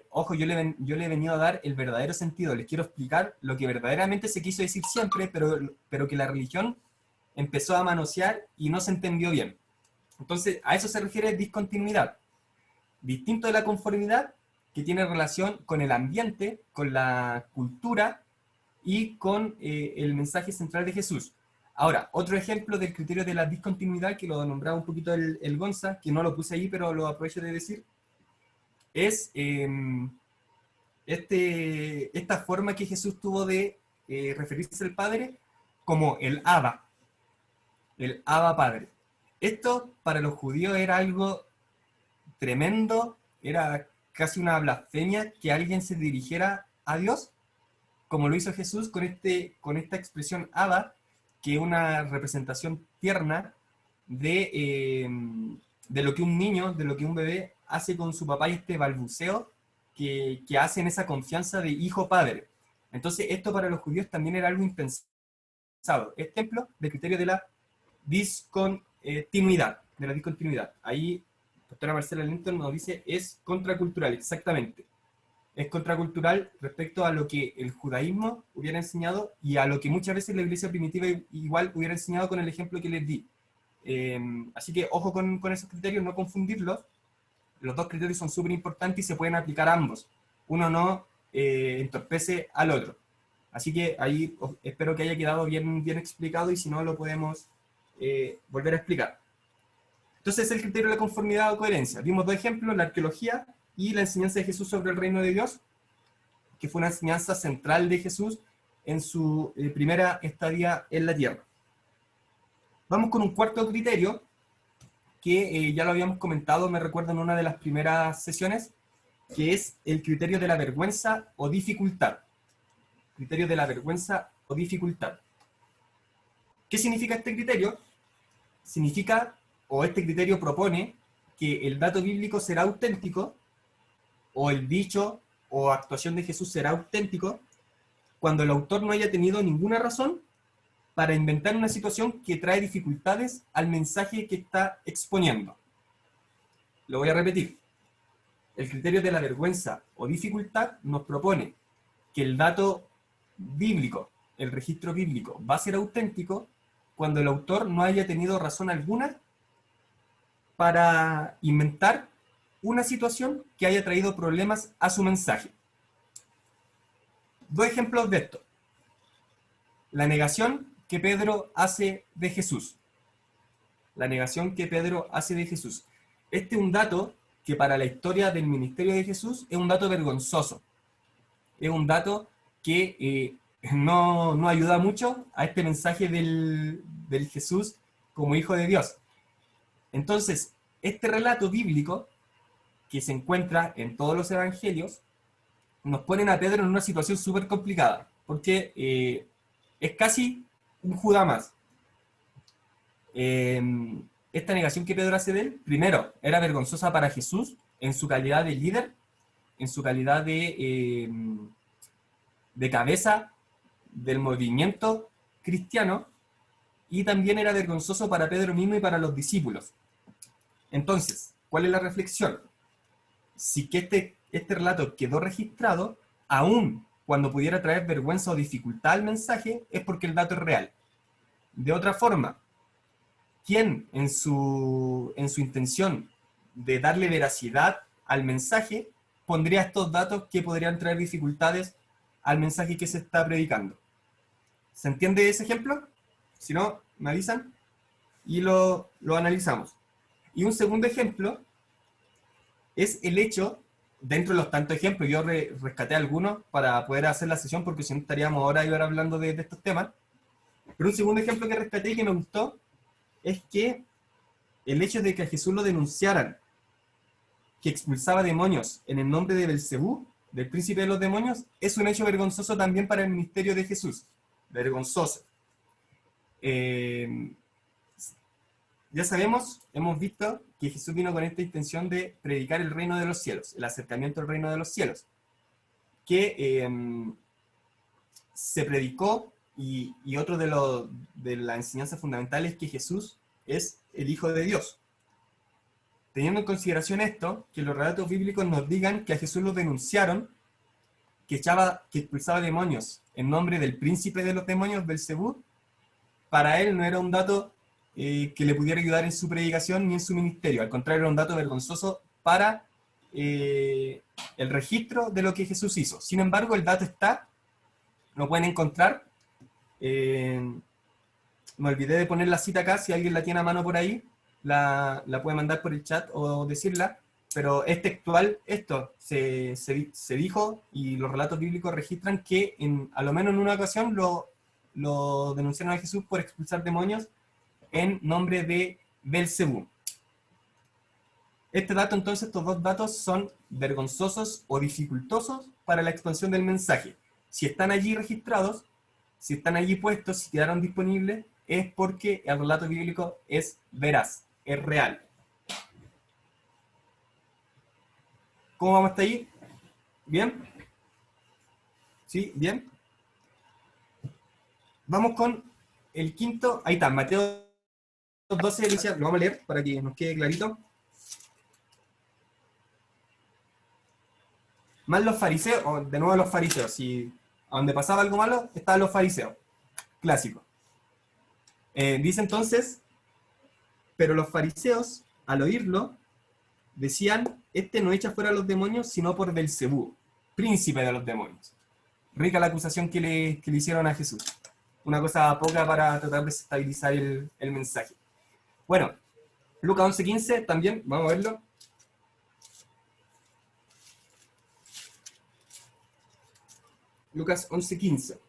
Ojo, yo le he venido a dar el verdadero sentido, les quiero explicar lo que verdaderamente se quiso decir siempre, pero que la religión empezó a manosear y no se entendió bien. Entonces, a eso se refiere discontinuidad. Distinto de la conformidad, que tiene relación con el ambiente, con la cultura y con el mensaje central de Jesús. Ahora, otro ejemplo del criterio de la discontinuidad, que lo nombraba un poquito el Gonza, que no lo puse ahí, pero lo aprovecho de decir, es esta forma que Jesús tuvo de referirse al Padre como el Abba Padre. Esto para los judíos era algo tremendo, era casi una blasfemia que alguien se dirigiera a Dios, como lo hizo Jesús con esta expresión Abba, que es una representación tierna de lo que un niño, de lo que un bebé hace con su papá, y este balbuceo que hace en esa confianza de hijo-padre. Entonces, esto para los judíos también era algo impensado. Es ejemplo del criterio de la discontinuidad. Ahí, doctora Marcela Linton nos dice, es contracultural, exactamente. Es contracultural respecto a lo que el judaísmo hubiera enseñado y a lo que muchas veces la iglesia primitiva igual hubiera enseñado con el ejemplo que les di. Así que ojo con esos criterios, no confundirlos. Los dos criterios son súper importantes y se pueden aplicar a ambos. Uno no entorpece al otro. Así que ahí espero que haya quedado bien explicado, y si no lo podemos volver a explicar. Entonces es el criterio de la conformidad o coherencia. Vimos dos ejemplos, la arqueología y la enseñanza de Jesús sobre el reino de Dios, que fue una enseñanza central de Jesús en su primera estadía en la tierra. Vamos con un cuarto criterio, que ya lo habíamos comentado, me recuerdo en una de las primeras sesiones, que es el criterio de la vergüenza o dificultad. Criterio de la vergüenza o dificultad. ¿Qué significa este criterio? Significa, o este criterio propone, que el dato bíblico será auténtico, o el dicho o actuación de Jesús será auténtico, cuando el autor no haya tenido ninguna razón para inventar una situación que trae dificultades al mensaje que está exponiendo. Lo voy a repetir. El criterio de la vergüenza o dificultad nos propone que el dato bíblico, el registro bíblico, va a ser auténtico cuando el autor no haya tenido razón alguna para inventar una situación que haya traído problemas a su mensaje. Dos ejemplos de esto. La negación que Pedro hace de Jesús. La negación que Pedro hace de Jesús. Este es un dato que para la historia del ministerio de Jesús es un dato vergonzoso. Es un dato que no ayuda mucho a este mensaje del Jesús como hijo de Dios. Entonces, este relato bíblico que se encuentra en todos los evangelios nos ponen a Pedro en una situación súper complicada, porque es casi un Judá más. Esta negación que Pedro hace de él, primero, era vergonzosa para Jesús en su calidad de líder, en su calidad de cabeza del movimiento cristiano, y también era vergonzoso para Pedro mismo y para los discípulos. Entonces, ¿cuál es la reflexión? Si que este relato quedó registrado, aún cuando pudiera traer vergüenza o dificultad al mensaje, es porque el dato es real. De otra forma, ¿quién en su intención de darle veracidad al mensaje pondría estos datos que podrían traer dificultades al mensaje que se está predicando? ¿Se entiende ese ejemplo? Si no, me avisan y lo analizamos. Y un segundo ejemplo es el hecho, dentro de los tantos ejemplos, yo rescaté algunos para poder hacer la sesión, porque si no estaríamos ahora y ahora hablando de estos temas. Pero un segundo ejemplo que rescaté y que me gustó es que el hecho de que a Jesús lo denunciaran, que expulsaba demonios en el nombre de Belcebú, del príncipe de los demonios, es un hecho vergonzoso también para el ministerio de Jesús. Vergonzoso. Ya sabemos, hemos visto que Jesús vino con esta intención de predicar el reino de los cielos, el acercamiento al reino de los cielos, que se predicó, y otro de la enseñanza fundamental es que Jesús es el Hijo de Dios. Teniendo en consideración esto, que los relatos bíblicos nos digan que a Jesús lo denunciaron, que expulsaba demonios en nombre del príncipe de los demonios, Belcebú, para él no era un dato que le pudiera ayudar en su predicación ni en su ministerio. Al contrario, era un dato vergonzoso para el registro de lo que Jesús hizo. Sin embargo, el dato está, lo pueden encontrar. Me olvidé de poner la cita acá, si alguien la tiene a mano por ahí, la puede mandar por el chat o decirla, pero es textual esto, se dijo, y los relatos bíblicos registran que a lo menos en una ocasión lo denunciaron a Jesús por expulsar demonios en nombre de Belcebú. Este dato, entonces, estos dos datos son vergonzosos o dificultosos para la expansión del mensaje. Si están allí registrados, si están allí puestos, si quedaron disponibles, es porque el relato bíblico es veraz, es real. ¿Cómo vamos hasta ahí? ¿Bien? ¿Sí? ¿Bien? Vamos con el quinto. Ahí está, Mateo 12, Alicia, lo vamos a leer para que nos quede clarito. Más los fariseos, o de nuevo los fariseos, si a donde pasaba algo malo, estaban los fariseos. Clásico. Dice entonces, pero los fariseos, al oírlo, decían, este no echa fuera a los demonios, sino por Belcebú, príncipe de los demonios. Rica la acusación que le hicieron a Jesús. Una cosa poca para tratar de desestabilizar el mensaje. Bueno, Lucas 11:15 también, vamos a verlo. Lucas 11:15.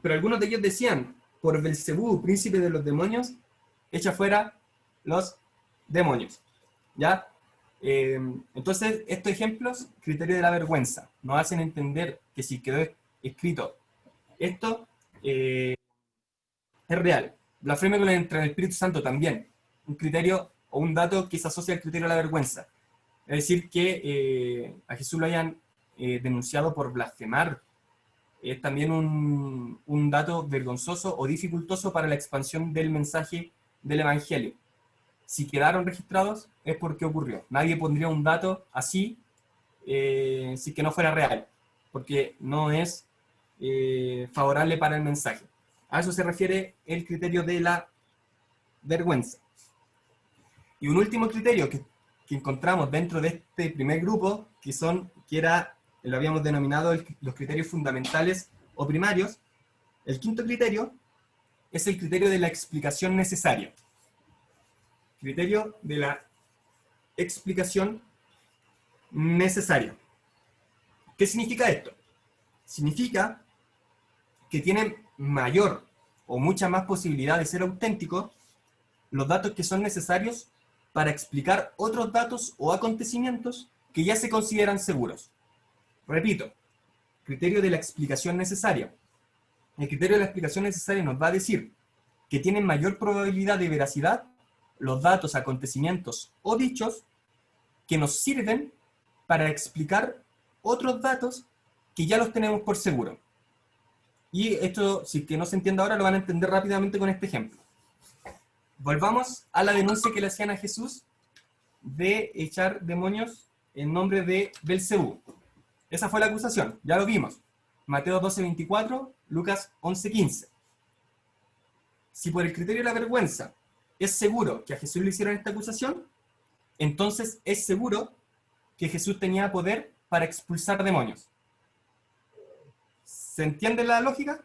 Pero algunos de ellos decían, por Belcebú, príncipe de los demonios, echa fuera los demonios. ¿Ya? Entonces, estos ejemplos, criterio de la vergüenza, nos hacen entender que si quedó escrito esto, es real. Blasfemia contra el Espíritu Santo también. Un criterio o un dato que se asocia al criterio de la vergüenza. Es decir, que a Jesús lo hayan denunciado por blasfemar es también un dato vergonzoso o dificultoso para la expansión del mensaje del Evangelio. Si quedaron registrados es porque ocurrió. Nadie pondría un dato así si que no fuera real, porque no es favorable para el mensaje. A eso se refiere el criterio de la vergüenza. Y un último criterio que encontramos dentro de este primer grupo, lo habíamos denominado los criterios fundamentales o primarios. El quinto criterio es el criterio de la explicación necesaria. Criterio de la explicación necesaria. ¿Qué significa esto? Significa que tienen mayor o mucha más posibilidad de ser auténticos los datos que son necesarios para explicar otros datos o acontecimientos que ya se consideran seguros. Repito, criterio de la explicación necesaria. El criterio de la explicación necesaria nos va a decir que tienen mayor probabilidad de veracidad los datos, acontecimientos o dichos que nos sirven para explicar otros datos que ya los tenemos por seguro. Y esto, si que no se entiende ahora, lo van a entender rápidamente con este ejemplo. Volvamos a la denuncia que le hacían a Jesús de echar demonios en nombre de Belcebú. Esa fue la acusación, ya lo vimos. Mateo 12:24, Lucas 11:15. Si por el criterio de la vergüenza es seguro que a Jesús le hicieron esta acusación, entonces es seguro que Jesús tenía poder para expulsar demonios. ¿Se entiende la lógica?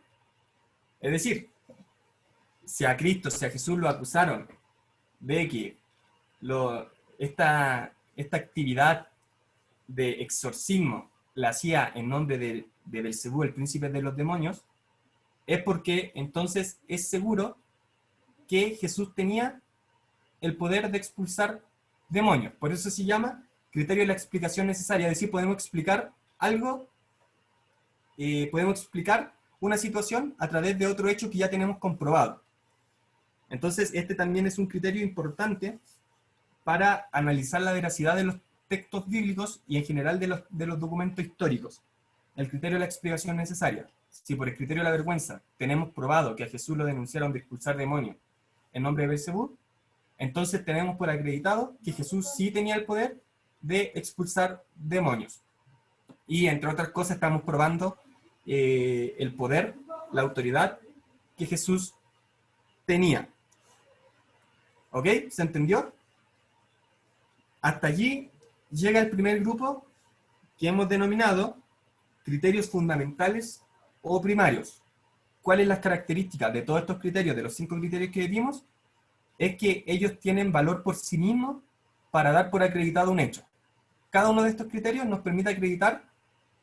Es decir, si a Cristo, si a Jesús lo acusaron de que esta actividad de exorcismo la hacía en nombre de Belcebú, el príncipe de los demonios, es porque entonces es seguro que Jesús tenía el poder de expulsar demonios. Por eso se llama criterio de la explicación necesaria. Es decir, podemos explicar algo, podemos explicar una situación a través de otro hecho que ya tenemos comprobado. Entonces, este también es un criterio importante para analizar la veracidad de los textos bíblicos y en general de los documentos históricos. El criterio de la explicación necesaria. Si por el criterio de la vergüenza tenemos probado que a Jesús lo denunciaron de expulsar demonios en nombre de Belcebú, entonces tenemos por acreditado que Jesús sí tenía el poder de expulsar demonios. Y entre otras cosas estamos probando el poder, la autoridad que Jesús tenía. ¿Ok? ¿Se entendió? Hasta allí llega el primer grupo que hemos denominado criterios fundamentales o primarios. ¿Cuáles son las características de todos estos criterios, de los 5 criterios que vimos? Es que ellos tienen valor por sí mismos para dar por acreditado un hecho. Cada uno de estos criterios nos permite acreditar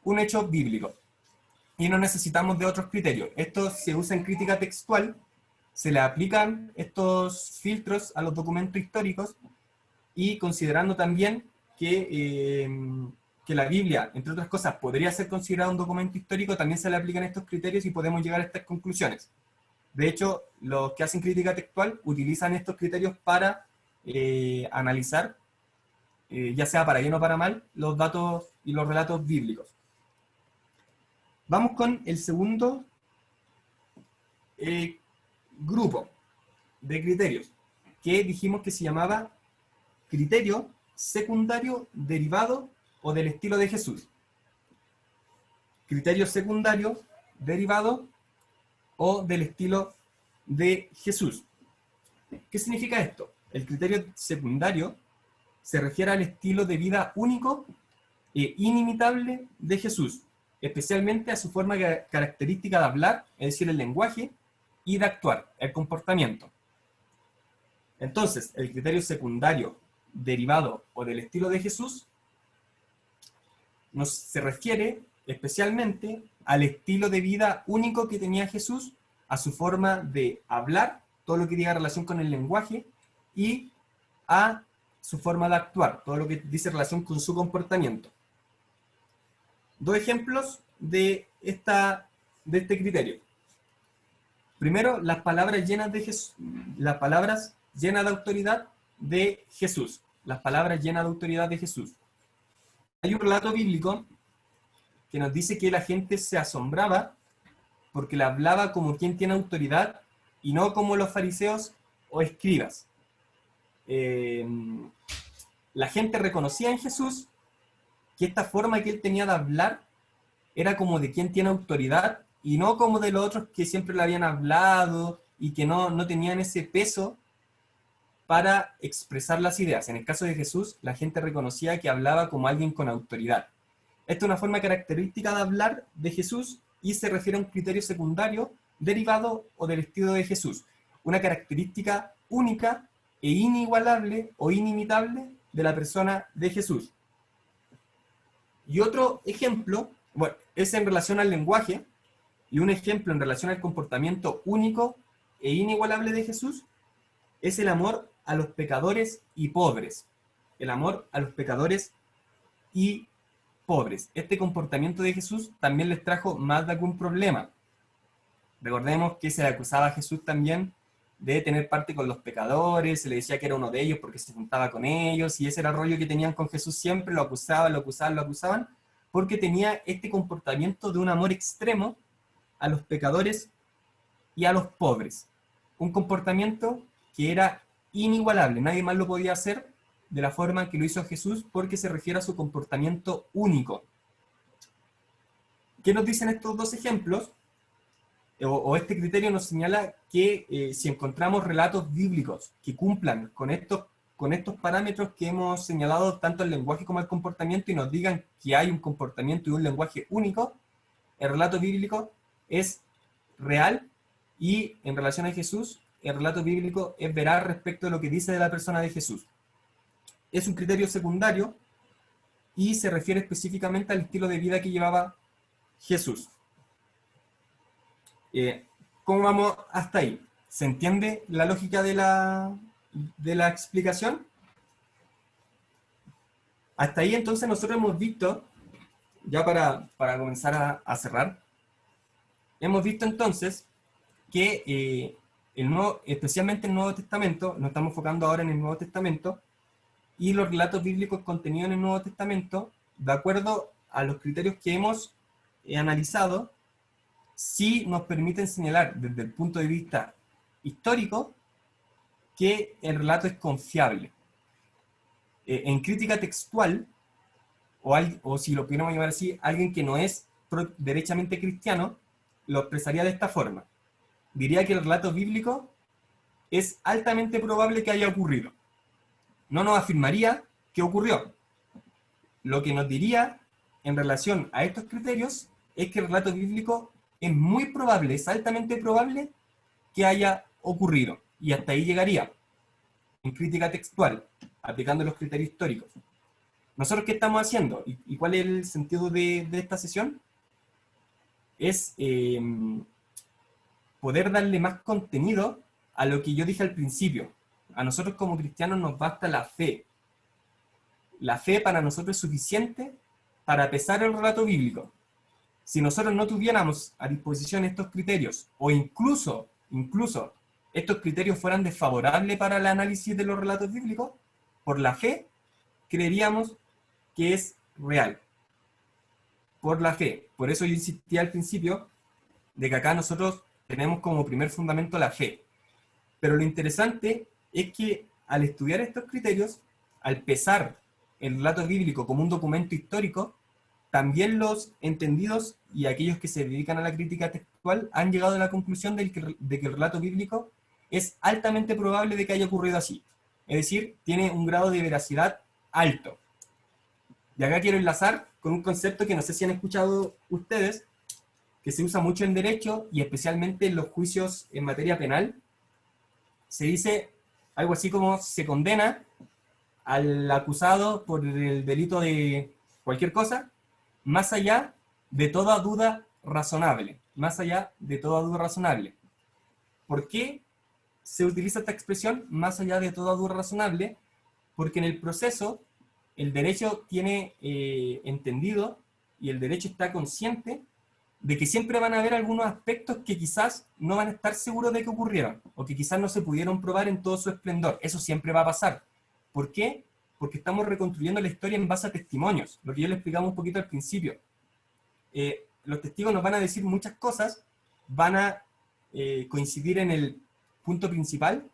un hecho bíblico. Y no necesitamos de otros criterios. Esto se usa en crítica textual, se le aplican estos filtros a los documentos históricos y considerando también que la Biblia, entre otras cosas, podría ser considerada un documento histórico, también se le aplican estos criterios y podemos llegar a estas conclusiones. De hecho, los que hacen crítica textual utilizan estos criterios para analizar, ya sea para bien o para mal, los datos y los relatos bíblicos. Vamos con el segundo grupo de criterios, que dijimos que se llamaba criterio secundario derivado o del estilo de Jesús. Criterio secundario derivado o del estilo de Jesús. ¿Qué significa esto? El criterio secundario se refiere al estilo de vida único e inimitable de Jesús, especialmente a su forma característica de hablar, es decir, el lenguaje, y de actuar, el comportamiento. Entonces, el criterio secundario, derivado o del estilo de Jesús, se refiere especialmente al estilo de vida único que tenía Jesús, a su forma de hablar, todo lo que tenga relación con el lenguaje, y a su forma de actuar, todo lo que dice relación con su comportamiento. Dos ejemplos de este criterio. Primero, las palabras llenas de Jesús, las palabras llenas de autoridad de Jesús. Las palabras llenas de autoridad de Jesús. Hay un relato bíblico que nos dice que la gente se asombraba porque le hablaba como quien tiene autoridad y no como los fariseos o escribas. La gente reconocía en Jesús que esta forma que él tenía de hablar era como de quien tiene autoridad y no como de los otros que siempre le habían hablado y que no tenían ese peso para expresar las ideas. En el caso de Jesús, la gente reconocía que hablaba como alguien con autoridad. Esta es una forma característica de hablar de Jesús y se refiere a un criterio secundario derivado o del estilo de Jesús. Una característica única e inigualable o inimitable de la persona de Jesús. Y otro ejemplo, bueno, es en relación al lenguaje, y un ejemplo en relación al comportamiento único e inigualable de Jesús es el amor a los pecadores y pobres. El amor a los pecadores y pobres. Este comportamiento de Jesús también les trajo más de algún problema. Recordemos que se le acusaba a Jesús también de tener parte con los pecadores, se le decía que era uno de ellos porque se juntaba con ellos, y ese era el rollo que tenían con Jesús siempre, lo acusaban, porque tenía este comportamiento de un amor extremo a los pecadores y a los pobres. Un comportamiento que era inigualable, nadie más lo podía hacer de la forma que lo hizo Jesús porque se refiere a su comportamiento único. ¿Qué nos dicen estos dos ejemplos? O este criterio nos señala que si encontramos relatos bíblicos que cumplan con estos parámetros que hemos señalado, tanto el lenguaje como el comportamiento, y nos digan que hay un comportamiento y un lenguaje único, el relato bíblico es real, y en relación a Jesús, el relato bíblico es veraz respecto de lo que dice de la persona de Jesús. Es un criterio secundario y se refiere específicamente al estilo de vida que llevaba Jesús. ¿Cómo vamos hasta ahí? ¿Se entiende la lógica de la explicación? Hasta ahí entonces nosotros hemos visto, ya para comenzar a cerrar, hemos visto entonces que especialmente el Nuevo Testamento, nos estamos enfocando ahora en el Nuevo Testamento, y los relatos bíblicos contenidos en el Nuevo Testamento, de acuerdo a los criterios que hemos analizado, sí nos permiten señalar desde el punto de vista histórico que el relato es confiable. En crítica textual, o si lo pudiéramos llamar así, alguien que no es derechamente cristiano, lo expresaría de esta forma. Diría que el relato bíblico es altamente probable que haya ocurrido. No nos afirmaría que ocurrió. Lo que nos diría en relación a estos criterios es que el relato bíblico es muy probable, es altamente probable que haya ocurrido. Y hasta ahí llegaría, en crítica textual, aplicando los criterios históricos. ¿Nosotros qué estamos haciendo? ¿Y cuál es el sentido de esta sesión? Es poder darle más contenido a lo que yo dije al principio. A nosotros como cristianos nos basta la fe. La fe para nosotros es suficiente para pesar el relato bíblico. Si nosotros no tuviéramos a disposición estos criterios, o incluso estos criterios fueran desfavorables para el análisis de los relatos bíblicos, por la fe creeríamos que es real. Por la fe. Por eso yo insistí al principio de que acá nosotros tenemos como primer fundamento la fe. Pero lo interesante es que al estudiar estos criterios, al pesar el relato bíblico como un documento histórico, también los entendidos y aquellos que se dedican a la crítica textual han llegado a la conclusión de que el relato bíblico es altamente probable de que haya ocurrido así. Es decir, tiene un grado de veracidad alto. Y acá quiero enlazar con un concepto que no sé si han escuchado ustedes, que se usa mucho en derecho y especialmente en los juicios en materia penal. Se dice algo así como se condena al acusado por el delito de cualquier cosa, más allá de toda duda razonable. Más allá de toda duda razonable. ¿Por qué se utiliza esta expresión, más allá de toda duda razonable? Porque en el proceso el derecho tiene entendido y el derecho está consciente de que siempre van a haber algunos aspectos que quizás no van a estar seguros de que ocurrieron, o que quizás no se pudieron probar en todo su esplendor. Eso siempre va a pasar. ¿Por qué? Porque estamos reconstruyendo la historia en base a testimonios, lo que yo le explicaba un poquito al principio. Los testigos nos van a decir muchas cosas, van a coincidir en el punto principal,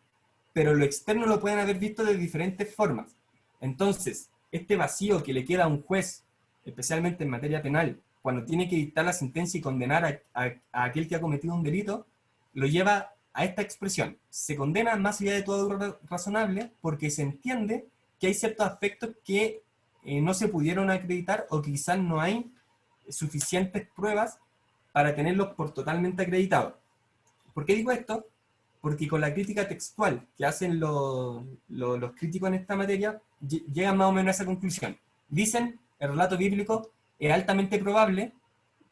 pero lo externo lo pueden haber visto de diferentes formas. Entonces, este vacío que le queda a un juez, especialmente en materia penal, cuando tiene que dictar la sentencia y condenar a aquel que ha cometido un delito, lo lleva a esta expresión. Se condena más allá de todo duda razonable porque se entiende que hay ciertos aspectos que no se pudieron acreditar o que quizás no hay suficientes pruebas para tenerlos por totalmente acreditados. ¿Por qué digo esto? Porque con la crítica textual que hacen los críticos en esta materia, llegan más o menos a esa conclusión. Dicen, el relato bíblico es altamente probable,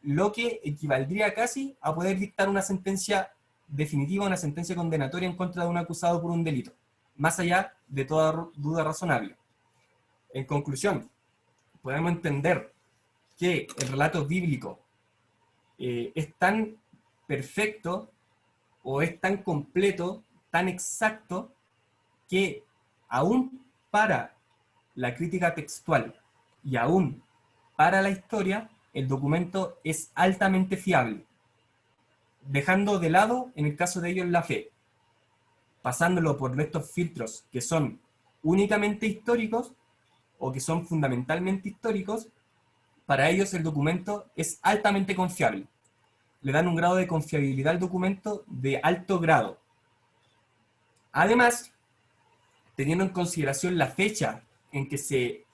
lo que equivaldría casi a poder dictar una sentencia definitiva, una sentencia condenatoria en contra de un acusado por un delito, más allá de toda duda razonable. En conclusión, podemos entender que el relato bíblico es tan perfecto o es tan completo, tan exacto, que aún para la crítica textual y aún para la historia, el documento es altamente fiable, dejando de lado, en el caso de ellos, la fe, pasándolo por estos filtros que son únicamente históricos o que son fundamentalmente históricos. Para ellos el documento es altamente confiable. Le dan un grado de confiabilidad al documento de alto grado. Además, teniendo en consideración la fecha en que se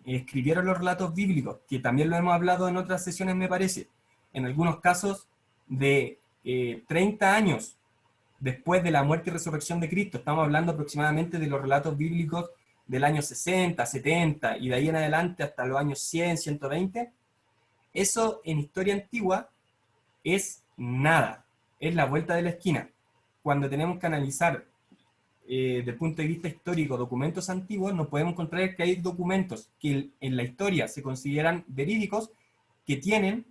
escribieron los relatos bíblicos, que también lo hemos hablado en otras sesiones, me parece, en algunos casos de 30 años después de la muerte y resurrección de Cristo, estamos hablando aproximadamente de los relatos bíblicos del año 60, 70 y de ahí en adelante hasta los años 100, 120, eso en historia antigua es nada, es la vuelta de la esquina. Cuando tenemos que analizar desde el punto de vista histórico documentos antiguos, nos podemos encontrar que hay documentos que en la historia se consideran verídicos, que tienen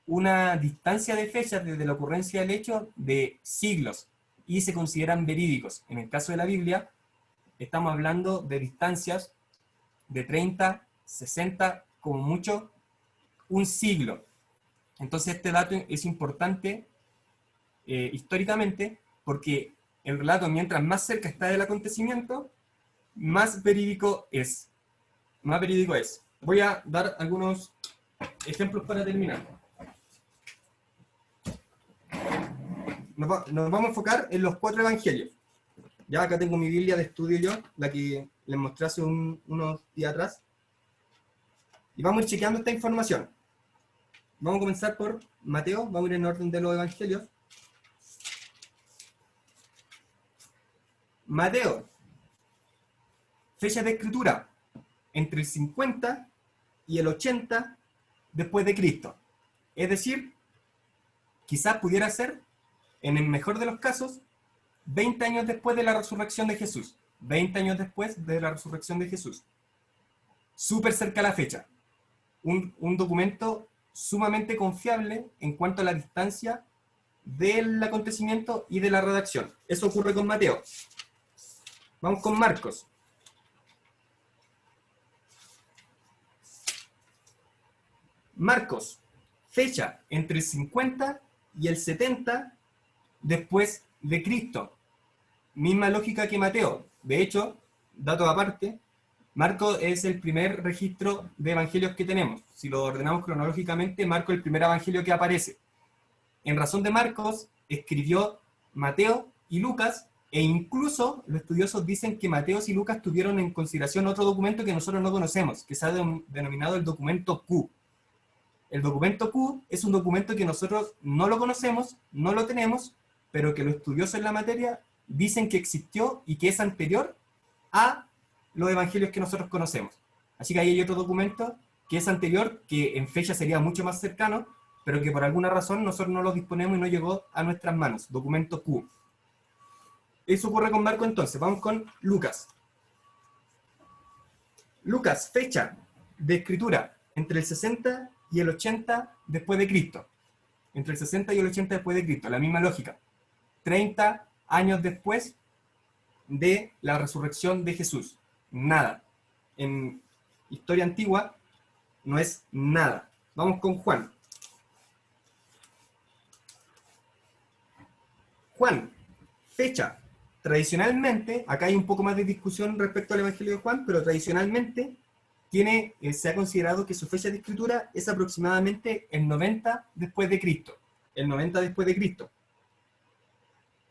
una distancia de fechas desde la ocurrencia del hecho de siglos y se consideran verídicos. En el caso de la Biblia, estamos hablando de distancias de 30, 60, como mucho, un siglo. Entonces este dato es importante históricamente porque el relato, mientras más cerca está del acontecimiento, más verídico es. Más verídico es. Voy a dar algunos ejemplos para terminar. Nos vamos a enfocar en los 4 evangelios. Ya acá tengo mi Biblia de estudio yo, la que les mostré hace unos días atrás. Y vamos a ir chequeando esta información. Vamos a comenzar por Mateo, vamos a ir en orden de los evangelios. Mateo, fecha de escritura, entre el 50 y el 80 después de Cristo. Es decir, quizás pudiera ser, en el mejor de los casos, 20 años después de la resurrección de Jesús. 20 años después de la resurrección de Jesús. Súper cerca a la fecha. Un documento sumamente confiable en cuanto a la distancia del acontecimiento y de la redacción. Eso ocurre con Mateo. Vamos con Marcos. Marcos, fecha entre el 50 y el 70 después de Cristo. Misma lógica que Mateo. De hecho, dato aparte, Marcos es el primer registro de evangelios que tenemos. Si lo ordenamos cronológicamente, Marcos es el primer evangelio que aparece. En razón de Marcos, escribió Mateo y Lucas, e incluso los estudiosos dicen que Mateo y Lucas tuvieron en consideración otro documento que nosotros no conocemos, que se ha denominado el documento Q. El documento Q es un documento que nosotros no lo conocemos, no lo tenemos, pero que los estudiosos en la materia dicen que existió y que es anterior a los evangelios que nosotros conocemos. Así que ahí hay otro documento que es anterior, que en fecha sería mucho más cercano, pero que por alguna razón nosotros no lo disponemos y no llegó a nuestras manos. Documento Q. Eso ocurre con Marco entonces. Vamos con Lucas. Lucas, fecha de escritura entre el 60 y el 80 después de Cristo. Entre el 60 y el 80 después de Cristo, la misma lógica. 30 años después de la resurrección de Jesús. Nada. En historia antigua no es nada. Vamos con Juan. Juan, fecha. Tradicionalmente, acá hay un poco más de discusión respecto al Evangelio de Juan, pero tradicionalmente se ha considerado que su fecha de escritura es aproximadamente el 90 después de Cristo. El 90 después de Cristo.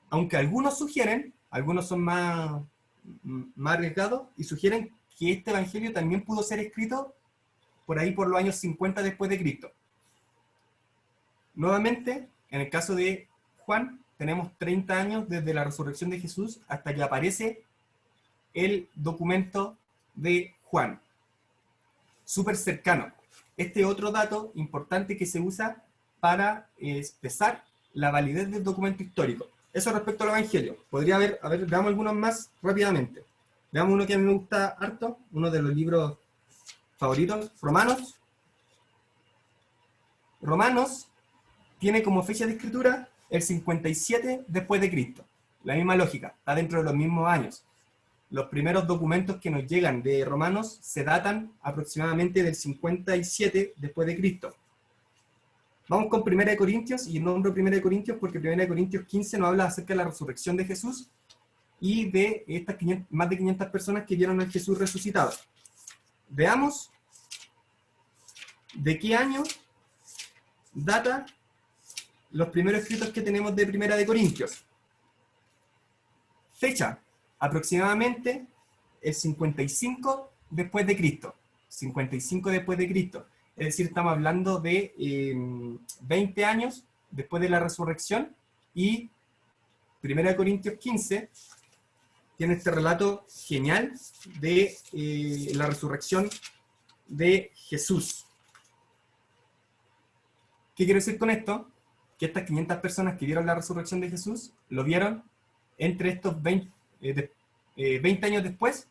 Aunque algunos sugieren, algunos son más arriesgados, y sugieren que este Evangelio también pudo ser escrito por ahí por los años 50 después de Cristo. Nuevamente, en el caso de Juan, tenemos 30 años desde la resurrección de Jesús hasta que aparece el documento de Juan. Súper cercano. Este otro dato importante que se usa para expresar la validez del documento histórico. Eso respecto al Evangelio. Podría haber, veamos algunos más rápidamente. Veamos uno que a mí me gusta harto, uno de los libros favoritos, Romanos. Romanos tiene como fecha de escritura el 57 después de Cristo. La misma lógica, está dentro de los mismos años. Los primeros documentos que nos llegan de Romanos se datan aproximadamente del 57 después de Cristo. Vamos con 1 Corintios, y nombro 1 Corintios porque 1 Corintios 15 nos habla acerca de la resurrección de Jesús y de estas más de 500 personas que vieron a Jesús resucitado. Veamos de qué año data los primeros escritos que tenemos de 1 Corintios. Fecha, aproximadamente el 55 después de Cristo. 55 después de Cristo. Es decir, estamos hablando de 20 años después de la resurrección, y 1 Corintios 15 tiene este relato genial de la resurrección de Jesús. ¿Qué quiero decir con esto? Que estas 500 personas que vieron la resurrección de Jesús, lo vieron entre estos 20 años después.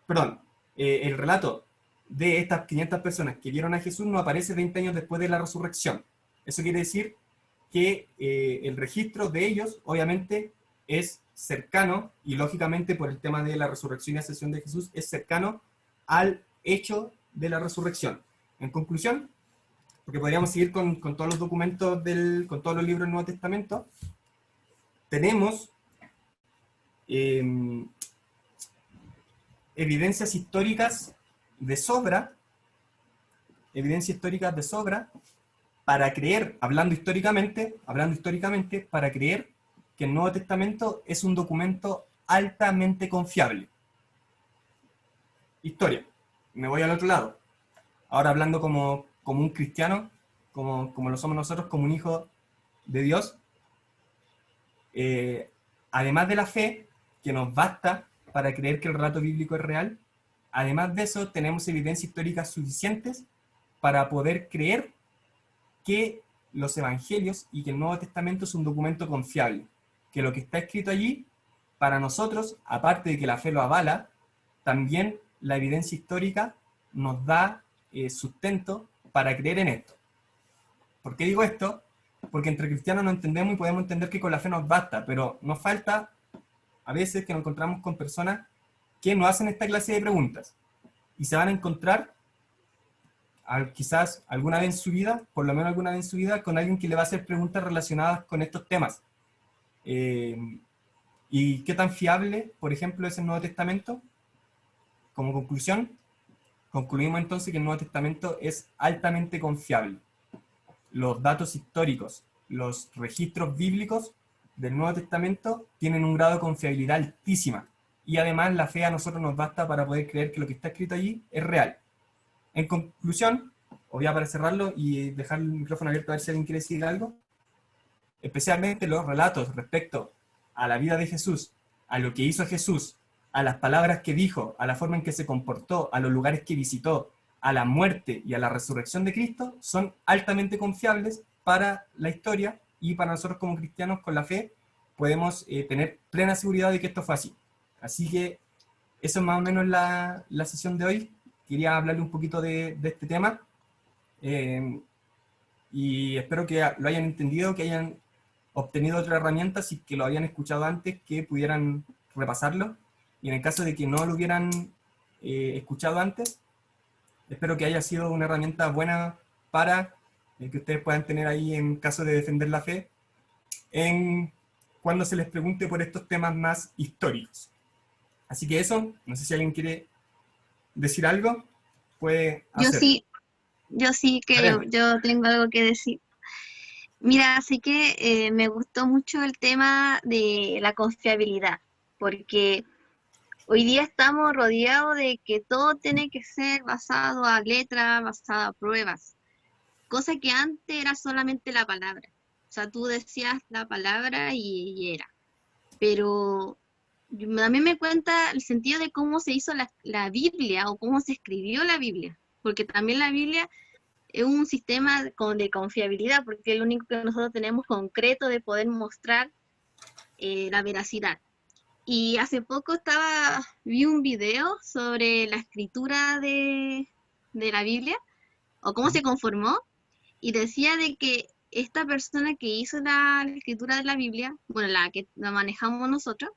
Perdón, el relato de estas 500 personas que vieron a Jesús no aparece 20 años después de la resurrección. Eso quiere decir que el registro de ellos, obviamente, es cercano, y lógicamente por el tema de la resurrección y ascensión de Jesús, es cercano al hecho de la resurrección. En conclusión, porque podríamos seguir con todos los documentos, con todos los libros del Nuevo Testamento, tenemos evidencias históricas de sobra, para creer, hablando históricamente, para creer que el Nuevo Testamento es un documento altamente confiable. Historia. Me voy al otro lado. Ahora hablando como un cristiano, como lo somos nosotros, como un hijo de Dios, además de la fe, que nos basta para creer que el relato bíblico es real, además de eso tenemos evidencias históricas suficientes para poder creer que los evangelios y que el Nuevo Testamento es un documento confiable, que lo que está escrito allí, para nosotros, aparte de que la fe lo avala, también la evidencia histórica nos da sustento para creer en esto. ¿Por qué digo esto? Porque entre cristianos no entendemos y podemos entender que con la fe nos basta, pero nos falta a veces que nos encontramos con personas que nos hacen esta clase de preguntas y se van a encontrar quizás alguna vez en su vida, por lo menos alguna vez en su vida, con alguien que le va a hacer preguntas relacionadas con estos temas. ¿Y qué tan fiable, por ejemplo, es el Nuevo Testamento? Como conclusión, concluimos entonces que el Nuevo Testamento es altamente confiable. Los datos históricos, los registros bíblicos del Nuevo Testamento tienen un grado de confiabilidad altísima, y además la fe a nosotros nos basta para poder creer que lo que está escrito allí es real. En conclusión, os voy a para cerrarlo y dejar el micrófono abierto a ver si alguien quiere decir algo, especialmente los relatos respecto a la vida de Jesús a lo que hizo Jesús, a las palabras que dijo, a la forma en que se comportó, a los lugares que visitó, a la muerte y a la resurrección de Cristo, son altamente confiables para la historia, y para nosotros como cristianos con la fe podemos tener plena seguridad de que esto fue así. Así que eso es más o menos la sesión de hoy. Quería hablarle un poquito de este tema, y espero que lo hayan entendido, que hayan obtenido otra herramienta, si que lo habían escuchado antes, que pudieran repasarlo, y en el caso de que no lo hubieran escuchado antes, espero que haya sido una herramienta buena para que ustedes puedan tener ahí en caso de defender la fe, cuando se les pregunte por estos temas más históricos. Así que eso, no sé si alguien quiere decir algo, puede hacerlo. Yo sí que yo tengo algo que decir. Mira, así que me gustó mucho el tema de la confiabilidad, porque hoy día estamos rodeados de que todo tiene que ser basado a letras, basado a pruebas, cosa que antes era solamente la palabra. O sea, tú decías la palabra y era. Pero también me cuenta el sentido de cómo se hizo la Biblia o cómo se escribió la Biblia, porque también la Biblia es un sistema de confiabilidad, porque es lo único que nosotros tenemos concreto de poder mostrar la veracidad. Y hace poco vi un video sobre la escritura de la Biblia, o cómo se conformó, y decía de que esta persona que hizo la escritura de la Biblia, bueno, la que la manejamos nosotros,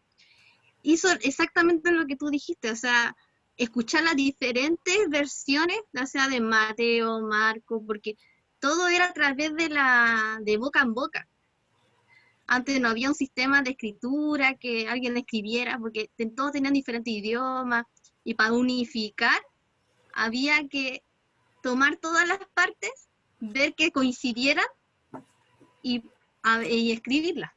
hizo exactamente lo que tú dijiste, o sea, escuchar las diferentes versiones, ya sea de Mateo, Marco, porque todo era a través de boca en boca. Antes no había un sistema de escritura que alguien escribiera, porque todos tenían diferentes idiomas, y para unificar había que tomar todas las partes, ver que coincidieran y escribirlas.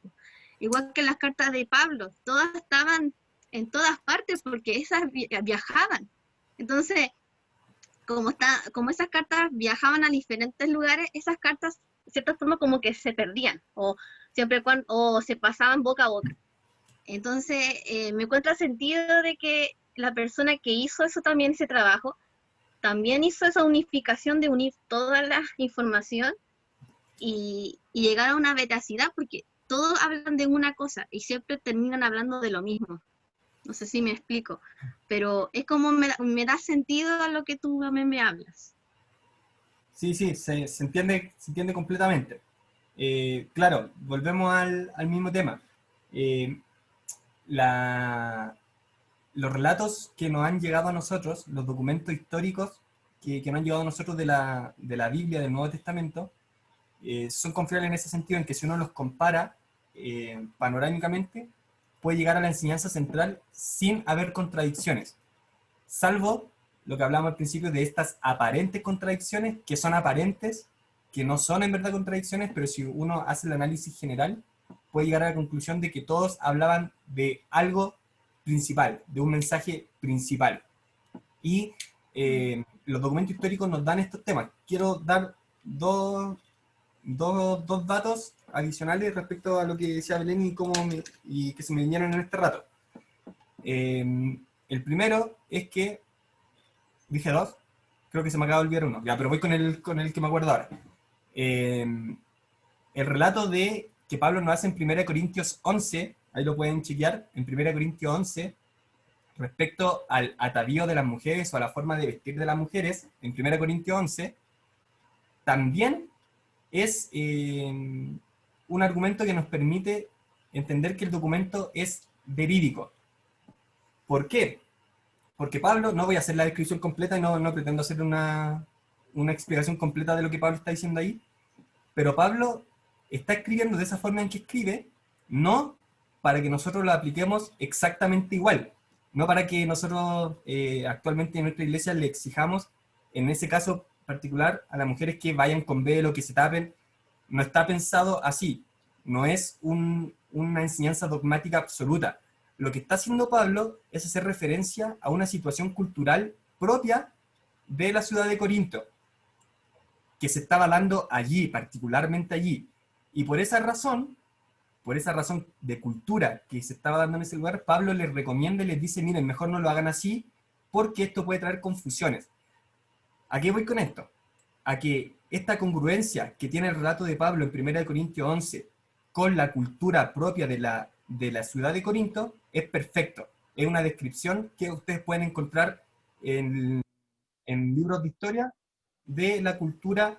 Igual que las cartas de Pablo, todas estaban en todas partes porque esas viajaban. Entonces, como esas cartas viajaban a diferentes lugares, esas cartas de cierta forma como que se perdían o se pasaban boca a boca. Entonces, me encuentra sentido de que la persona que hizo eso también, ese trabajo, también hizo esa unificación de unir toda la información y llegar a una veracidad, porque todos hablan de una cosa y siempre terminan hablando de lo mismo. No sé si me explico, pero es como me da sentido a lo que tú me hablas. Sí, se entiende completamente. Claro, volvemos al mismo tema. Los relatos que nos han llegado a nosotros, los documentos históricos que nos han llegado a nosotros de la Biblia, del Nuevo Testamento, son confiables en ese sentido, en que si uno los compara panorámicamente, puede llegar a la enseñanza central sin haber contradicciones, salvo lo que hablamos al principio de estas aparentes contradicciones, que son aparentes, que no son en verdad contradicciones, pero si uno hace el análisis general, puede llegar a la conclusión de que todos hablaban de algo principal, de un mensaje principal. Y los documentos históricos nos dan estos temas. Quiero dar dos datos adicionales respecto a lo que decía Belén y que se me vinieron en este rato. El primero es que, dije dos, creo que se me acaba de olvidar uno, ya, pero voy con el que me acuerdo ahora. El relato de que Pablo nos hace en 1 Corintios 11, ahí lo pueden chequear, en 1 Corintios 11, respecto al atavío de las mujeres o a la forma de vestir de las mujeres, en 1 Corintios 11, también es un argumento que nos permite entender que el documento es verídico. ¿Por qué? Porque Pablo, no voy a hacer la descripción completa y no pretendo hacer una explicación completa de lo que Pablo está diciendo ahí, pero Pablo está escribiendo de esa forma en que escribe, no para que nosotros lo apliquemos exactamente igual, no para que nosotros actualmente en nuestra iglesia le exijamos, en ese caso particular, a las mujeres que vayan con velo, que se tapen. No está pensado así, no es una enseñanza dogmática absoluta. Lo que está haciendo Pablo es hacer referencia a una situación cultural propia de la ciudad de Corinto, que se estaba dando allí, particularmente allí. Y por esa razón, por esa razón de cultura que se estaba dando en ese lugar, Pablo les recomienda y les dice, miren, mejor no lo hagan así, porque esto puede traer confusiones. ¿A qué voy con esto? A que esta congruencia que tiene el relato de Pablo en 1 Corintios 11 con la cultura propia de la ciudad de Corinto es perfecto. Es una descripción que ustedes pueden encontrar en libros de historia de la cultura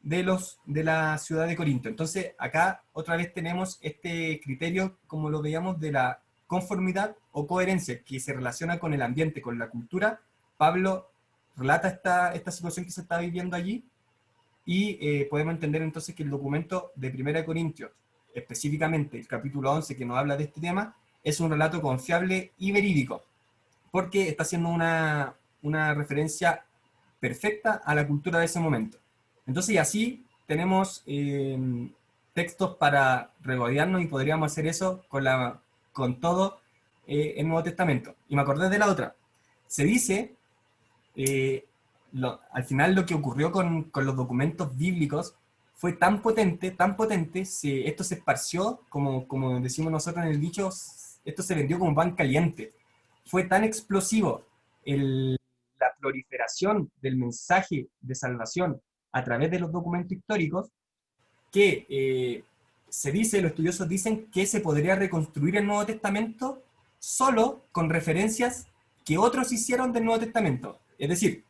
de la ciudad de Corinto. Entonces, acá otra vez tenemos este criterio, como lo veíamos, de la conformidad o coherencia que se relaciona con el ambiente, con la cultura. Pablo relata esta situación que se está viviendo allí y podemos entender entonces que el documento de 1 Corintios, específicamente el capítulo 11 que nos habla de este tema, es un relato confiable y verídico, porque está haciendo una referencia perfecta a la cultura de ese momento. Entonces, y así tenemos textos para regodearnos y podríamos hacer eso con todo el Nuevo Testamento. Y me acordé de la otra. Se dice, al final lo que ocurrió con los documentos bíblicos fue tan potente, esto se esparció, como decimos nosotros en el dicho, esto se vendió como pan caliente. Fue tan explosivo la proliferación del mensaje de salvación a través de los documentos históricos, que se dice, los estudiosos dicen que se podría reconstruir el Nuevo Testamento solo con referencias que otros hicieron del Nuevo Testamento. Es decir,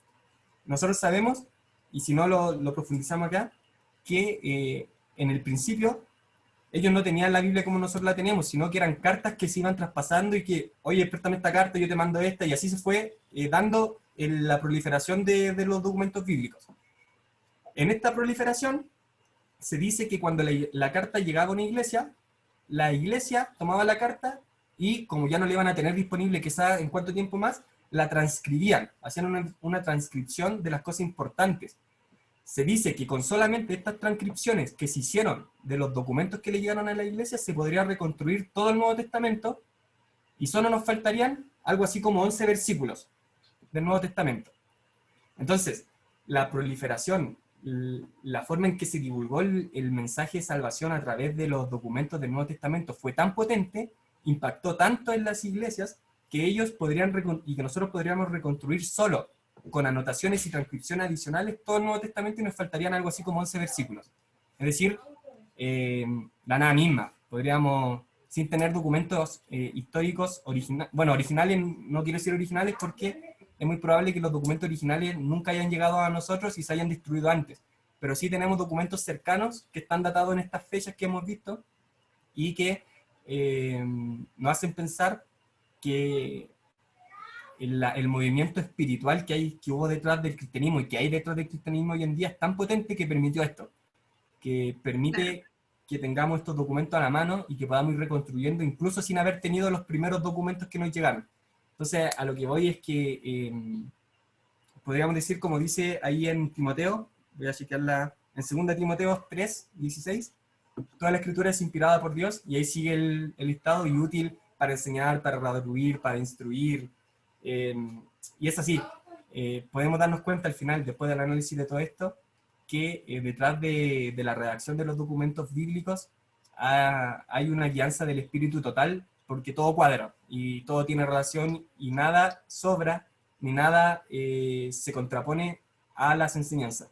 nosotros sabemos, y si no lo profundizamos acá, que en el principio ellos no tenían la Biblia como nosotros la teníamos, sino que eran cartas que se iban traspasando y que, oye, préstame esta carta, yo te mando esta, y así se fue dando la proliferación de los documentos bíblicos. En esta proliferación se dice que cuando la carta llegaba a una iglesia, la iglesia tomaba la carta y, como ya no la iban a tener disponible quizá en cuánto tiempo más, la transcribían, hacían una transcripción de las cosas importantes. Se dice que con solamente estas transcripciones que se hicieron de los documentos que le llegaron a la iglesia, se podría reconstruir todo el Nuevo Testamento y solo nos faltarían algo así como 11 versículos del Nuevo Testamento. Entonces, la proliferación, la forma en que se divulgó el mensaje de salvación a través de los documentos del Nuevo Testamento fue tan potente, impactó tanto en las iglesias, que ellos podrían, y que nosotros podríamos reconstruir solo con anotaciones y transcripciones adicionales todo el Nuevo Testamento y nos faltarían algo así como 11 versículos. Es decir, la nada misma. Podríamos, sin tener documentos históricos originales, no quiero decir originales porque es muy probable que los documentos originales nunca hayan llegado a nosotros y se hayan destruido antes. Pero sí tenemos documentos cercanos que están datados en estas fechas que hemos visto y que nos hacen pensar que el movimiento espiritual que hubo detrás del cristianismo y que hay detrás del cristianismo hoy en día es tan potente que permitió esto, que permite que tengamos estos documentos a la mano y que podamos ir reconstruyendo incluso sin haber tenido los primeros documentos que nos llegaron. Entonces, a lo que voy es que podríamos decir, como dice ahí en Timoteo, voy a chequearla, en 2 Timoteo 3, 16, toda la escritura es inspirada por Dios, y ahí sigue el listado, y útil para enseñar, para redarguir, para instruir, y es así. Podemos darnos cuenta al final, después del análisis de todo esto, que detrás de la redacción de los documentos bíblicos hay una guianza del espíritu total, porque todo cuadra, y todo tiene relación, y nada sobra, ni nada se contrapone a las enseñanzas.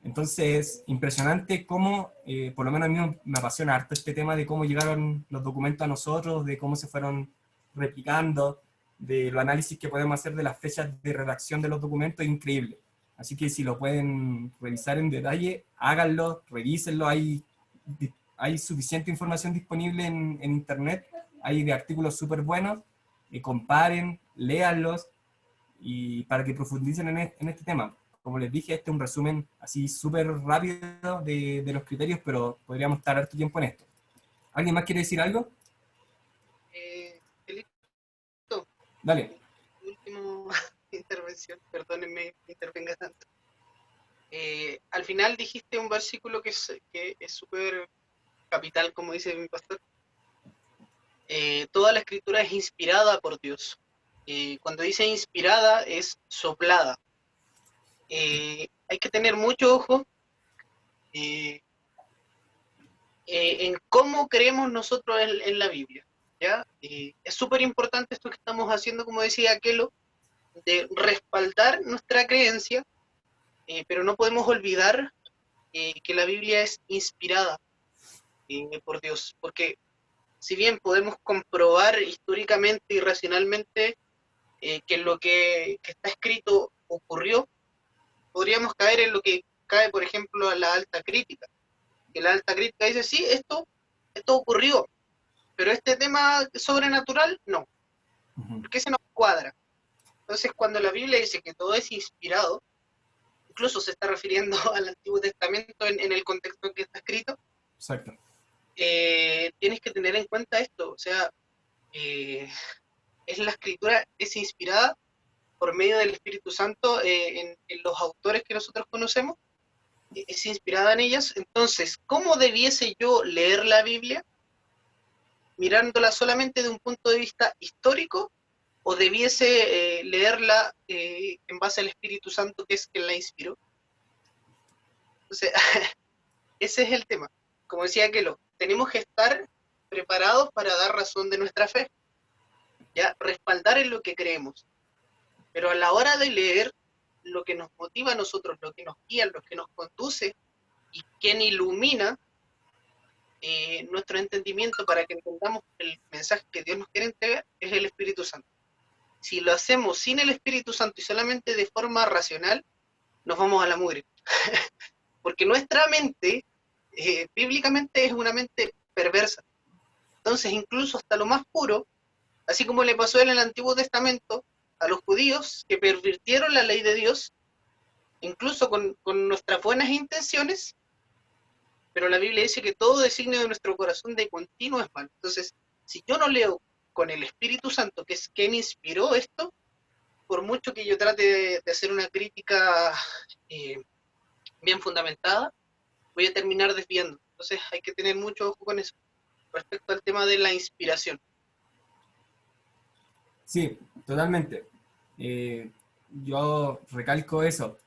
Entonces, impresionante cómo, por lo menos a mí me apasiona harto este tema de cómo llegaron los documentos a nosotros, de cómo se fueron replicando, de los análisis que podemos hacer de las fechas de redacción de los documentos, es increíble. Así que si lo pueden revisar en detalle, háganlo, revísenlo, hay suficiente información disponible en internet, hay de artículos súper buenos, comparen, léanlos, y para que profundicen en este tema. Como les dije, este es un resumen así súper rápido de los criterios, pero podríamos estar harto tiempo en esto. ¿Alguien más quiere decir algo? Listo. Dale. Última intervención, perdónenme que intervenga tanto. Al final dijiste un versículo que es súper capital, como dice mi pastor. Toda la escritura es inspirada por Dios. Cuando dice inspirada es soplada. Hay que tener mucho ojo en cómo creemos nosotros en la Biblia, ¿ya? Es súper importante esto que estamos haciendo, como decía Kelo, de respaldar nuestra creencia, pero no podemos olvidar que la Biblia es inspirada por Dios, porque si bien podemos comprobar históricamente y racionalmente que lo que está escrito ocurrió, podríamos caer en lo que cae, por ejemplo, a la alta crítica. Que la alta crítica dice, sí, esto ocurrió, pero este tema sobrenatural, no, porque se nos cuadra. Entonces, cuando la Biblia dice que todo es inspirado, incluso se está refiriendo al Antiguo Testamento en el contexto en que está escrito. Exacto. Tienes que tener en cuenta esto, o sea, es la escritura, es inspirada por medio del Espíritu Santo en los autores que nosotros conocemos, es inspirada en ellas. Entonces, ¿cómo debiese yo leer la Biblia? ¿Mirándola solamente de un punto de vista histórico o debiese leerla en base al Espíritu Santo, que es quien la inspiró? Entonces, ese es el tema. Como decía Kelo, tenemos que estar preparados para dar razón de nuestra fe, ya respaldar en lo que creemos. Pero a la hora de leer, lo que nos motiva a nosotros, lo que nos guía, lo que nos conduce y quien ilumina nuestro entendimiento para que entendamos el mensaje que Dios nos quiere entregar es el Espíritu Santo. Si lo hacemos sin el Espíritu Santo y solamente de forma racional, nos vamos a la mugre. Porque nuestra mente, bíblicamente, es una mente perversa. Entonces, incluso hasta lo más puro, así como le pasó en el Antiguo Testamento a los judíos que pervirtieron la ley de Dios, incluso con nuestras buenas intenciones, pero la Biblia dice que todo designio de nuestro corazón de continuo es malo. Entonces, si yo no leo con el Espíritu Santo, que es quien inspiró esto, por mucho que yo trate de hacer una crítica bien fundamentada, voy a terminar desviando. Entonces hay que tener mucho ojo con eso, respecto al tema de la inspiración. Sí, totalmente. Yo recalco eso.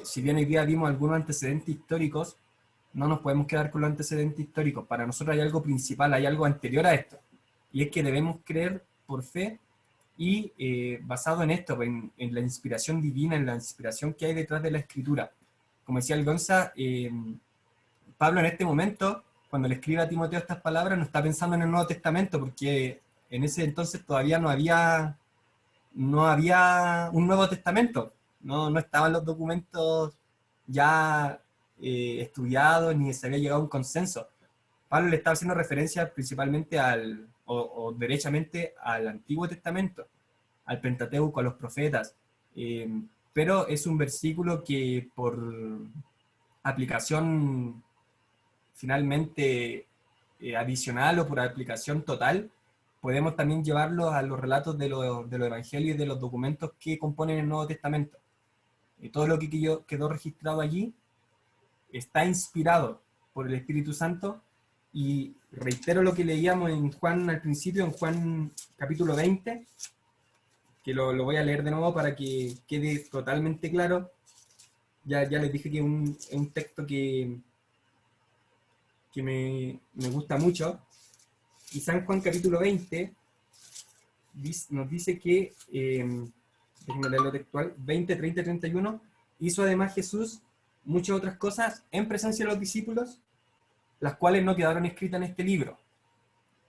Si bien hoy día vimos algunos antecedentes históricos, no nos podemos quedar con los antecedentes históricos. Para nosotros hay algo principal, hay algo anterior a esto. Y es que debemos creer por fe y basado en esto, en la inspiración divina, en la inspiración que hay detrás de la Escritura. Como decía el Gonza, Pablo en este momento, cuando le escribe a Timoteo estas palabras, no está pensando en el Nuevo Testamento, porque en ese entonces todavía no había un Nuevo Testamento, no estaban los documentos ya estudiados, ni se había llegado a un consenso. Pablo le estaba haciendo referencia principalmente o derechamente al Antiguo Testamento, al Pentateuco, a los profetas, pero es un versículo que por aplicación finalmente adicional o por aplicación total, podemos también llevarlo a los relatos de los evangelios y de los documentos que componen el Nuevo Testamento. Todo lo que quedó registrado allí está inspirado por el Espíritu Santo, y reitero lo que leíamos en Juan al principio, en Juan capítulo 20, que lo voy a leer de nuevo para que quede totalmente claro. Ya les dije que es un texto que me gusta mucho. Y San Juan capítulo 20 nos dice que, déjenme leerlo textual, 20, 30 y 31, hizo además Jesús muchas otras cosas en presencia de los discípulos, las cuales no quedaron escritas en este libro,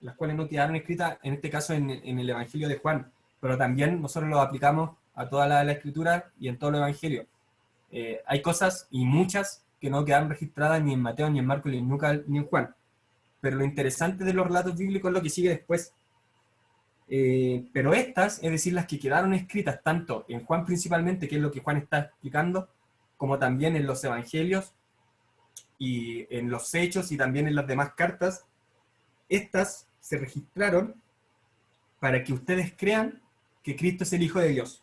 las cuales no quedaron escritas, en este caso, en el Evangelio de Juan, pero también nosotros lo aplicamos a toda la Escritura y en todo el Evangelio. Hay cosas, y muchas, que no quedaron registradas ni en Mateo, ni en Marcos, ni en Lucas, ni en Juan. Pero lo interesante de los relatos bíblicos es lo que sigue después. Pero estas, es decir, las que quedaron escritas tanto en Juan principalmente, que es lo que Juan está explicando, como también en los evangelios y en los hechos y también en las demás cartas, estas se registraron para que ustedes crean que Cristo es el Hijo de Dios.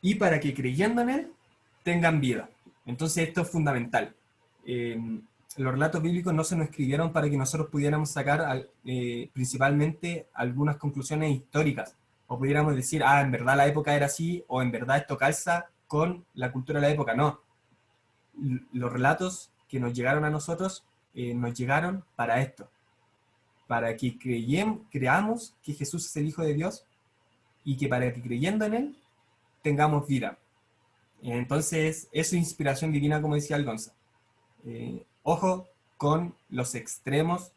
Y para que creyendo en Él, tengan vida. Entonces esto es fundamental. Los relatos bíblicos no se nos escribieron para que nosotros pudiéramos sacar principalmente algunas conclusiones históricas, o pudiéramos decir, en verdad la época era así, o en verdad esto calza con la cultura de la época. No. Los relatos que nos llegaron a nosotros, nos llegaron para esto, para que creamos que Jesús es el Hijo de Dios y que para que creyendo en Él tengamos vida. Entonces, eso es inspiración divina, como decía el Gonza. Ojo con los extremos,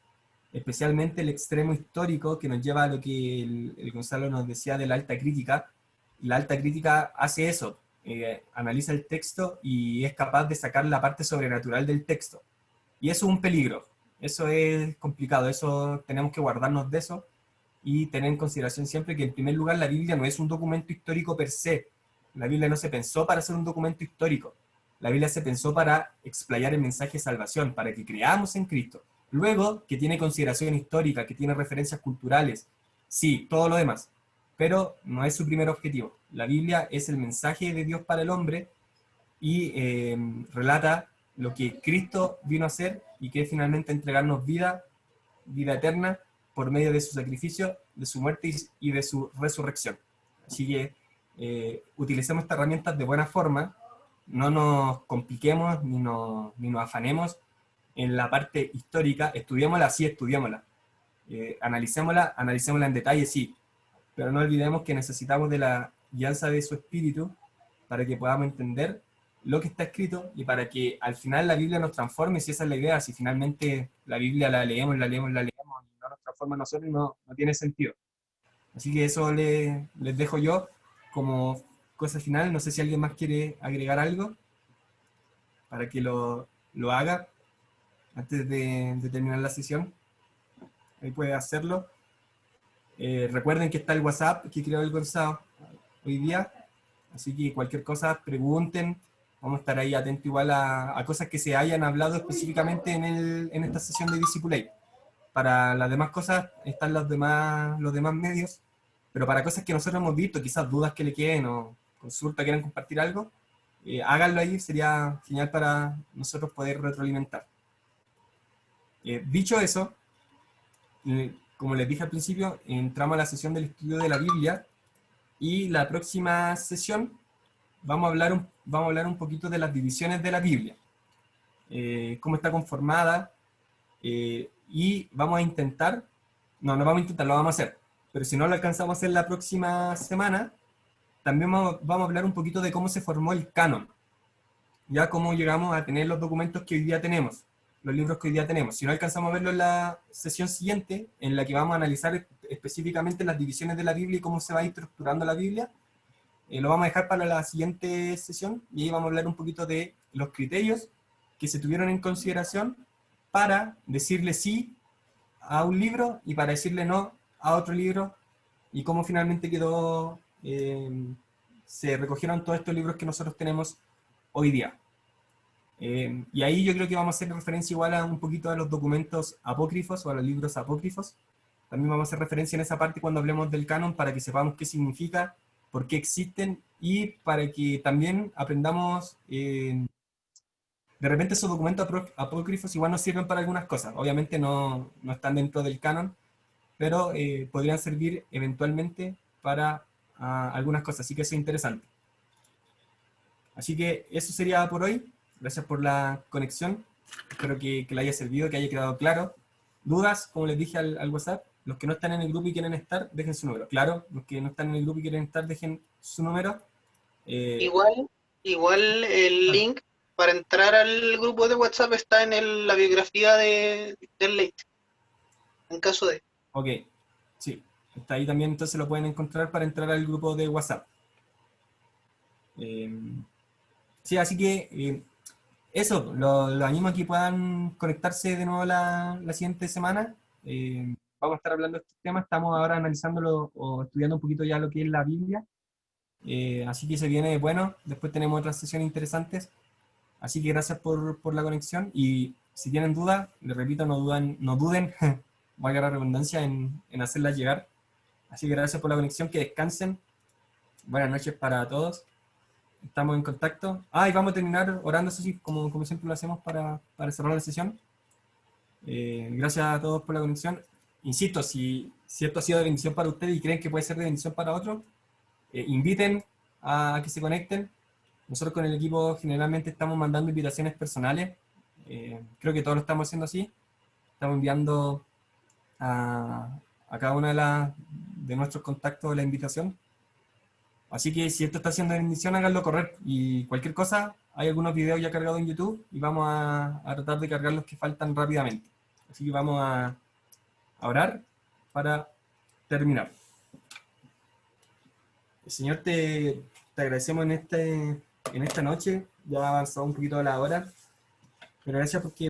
especialmente el extremo histórico que nos lleva a lo que el Gonzalo nos decía de la alta crítica. La alta crítica hace eso, analiza el texto y es capaz de sacar la parte sobrenatural del texto. Y eso es un peligro, eso es complicado, eso tenemos que guardarnos de eso y tener en consideración siempre que en primer lugar la Biblia no es un documento histórico per se. La Biblia no se pensó para ser un documento histórico. La Biblia se pensó para explayar el mensaje de salvación, para que creamos en Cristo. Luego, que tiene consideración histórica, que tiene referencias culturales, sí, todo lo demás, pero no es su primer objetivo. La Biblia es el mensaje de Dios para el hombre y relata lo que Cristo vino a hacer y que es finalmente entregarnos vida eterna por medio de su sacrificio, de su muerte y de su resurrección. Así que utilicemos estas herramientas de buena forma, no nos compliquemos ni nos afanemos en la parte histórica, estudiémosla, sí, estudiémosla. Analicémosla en detalle, sí, pero no olvidemos que necesitamos de la guianza de su espíritu para que podamos entender lo que está escrito y para que al final la Biblia nos transforme, si esa es la idea, si finalmente la Biblia la leemos y no nos transforma a nosotros, no tiene sentido. Así que eso les dejo yo como cosa final. No sé si alguien más quiere agregar algo para que lo haga antes de terminar la sesión. Ahí puede hacerlo. Recuerden que está el WhatsApp que creó el Gonzalo hoy día, así que cualquier cosa pregunten, vamos a estar ahí atentos igual a cosas que se hayan hablado específicamente en esta sesión de Discipulate. Para las demás cosas están los demás medios, pero para cosas que nosotros hemos visto, quizás dudas que le queden o consulta, quieran compartir algo, háganlo ahí, sería genial para nosotros poder retroalimentar. Dicho eso, como les dije al principio, entramos a la sesión del estudio de la Biblia y la próxima sesión vamos a hablar un poquito de las divisiones de la Biblia, cómo está conformada, y vamos a intentar, no vamos a intentar, lo vamos a hacer, pero si no lo alcanzamos a hacer la próxima semana, también vamos a hablar un poquito de cómo se formó el canon, ya cómo llegamos a tener los documentos que hoy día tenemos, los libros que hoy día tenemos. Si no alcanzamos a verlo en la sesión siguiente, en la que vamos a analizar específicamente las divisiones de la Biblia y cómo se va estructurando la Biblia, lo vamos a dejar para la siguiente sesión y ahí vamos a hablar un poquito de los criterios que se tuvieron en consideración para decirle sí a un libro y para decirle no a otro libro y cómo finalmente quedó, se recogieron todos estos libros que nosotros tenemos hoy día. Y ahí yo creo que vamos a hacer referencia igual a un poquito a los documentos apócrifos o a los libros apócrifos. También vamos a hacer referencia en esa parte cuando hablemos del canon para que sepamos qué significa, por qué existen y para que también aprendamos, de repente esos documentos apócrifos igual nos sirven para algunas cosas. Obviamente no están dentro del canon, pero podrían servir eventualmente para algunas cosas, así que eso es interesante. Así que eso sería por hoy. Gracias por la conexión. Espero que le haya servido, que haya quedado claro. ¿Dudas? Como les dije al WhatsApp, los que no están en el grupo y quieren estar, dejen su número. Claro, los que no están en el grupo y quieren estar, dejen su número. Igual el link para entrar al grupo de WhatsApp está en la biografía del Late, en caso de... Ok, sí, está ahí también, entonces lo pueden encontrar para entrar al grupo de WhatsApp. Sí, así que eso, lo animo a que puedan conectarse de nuevo la siguiente semana. Vamos a estar hablando de estos temas, estamos ahora analizándolo o estudiando un poquito ya lo que es la Biblia. Así que se viene bueno, después tenemos otras sesiones interesantes. Así que gracias por la conexión y si tienen dudas, les repito, no duden, valga la redundancia, en hacerlas llegar. Así que gracias por la conexión, que descansen. Buenas noches para todos. Estamos en contacto. Y vamos a terminar orando, así como siempre lo hacemos para cerrar la sesión. Gracias a todos por la conexión. Insisto, si esto ha sido de bendición para ustedes y creen que puede ser de bendición para otros, inviten a que se conecten. Nosotros con el equipo generalmente estamos mandando invitaciones personales creo que todos lo estamos haciendo así. Estamos enviando a cada una de nuestros contactos la invitación. Así que si esto está haciendo bendición, háganlo correr. Y cualquier cosa, hay algunos videos ya cargados en YouTube y vamos a tratar de cargar los que faltan rápidamente. Así que vamos a orar para terminar. Señor, te agradecemos en esta noche. Ya ha avanzado un poquito la hora. Pero gracias porque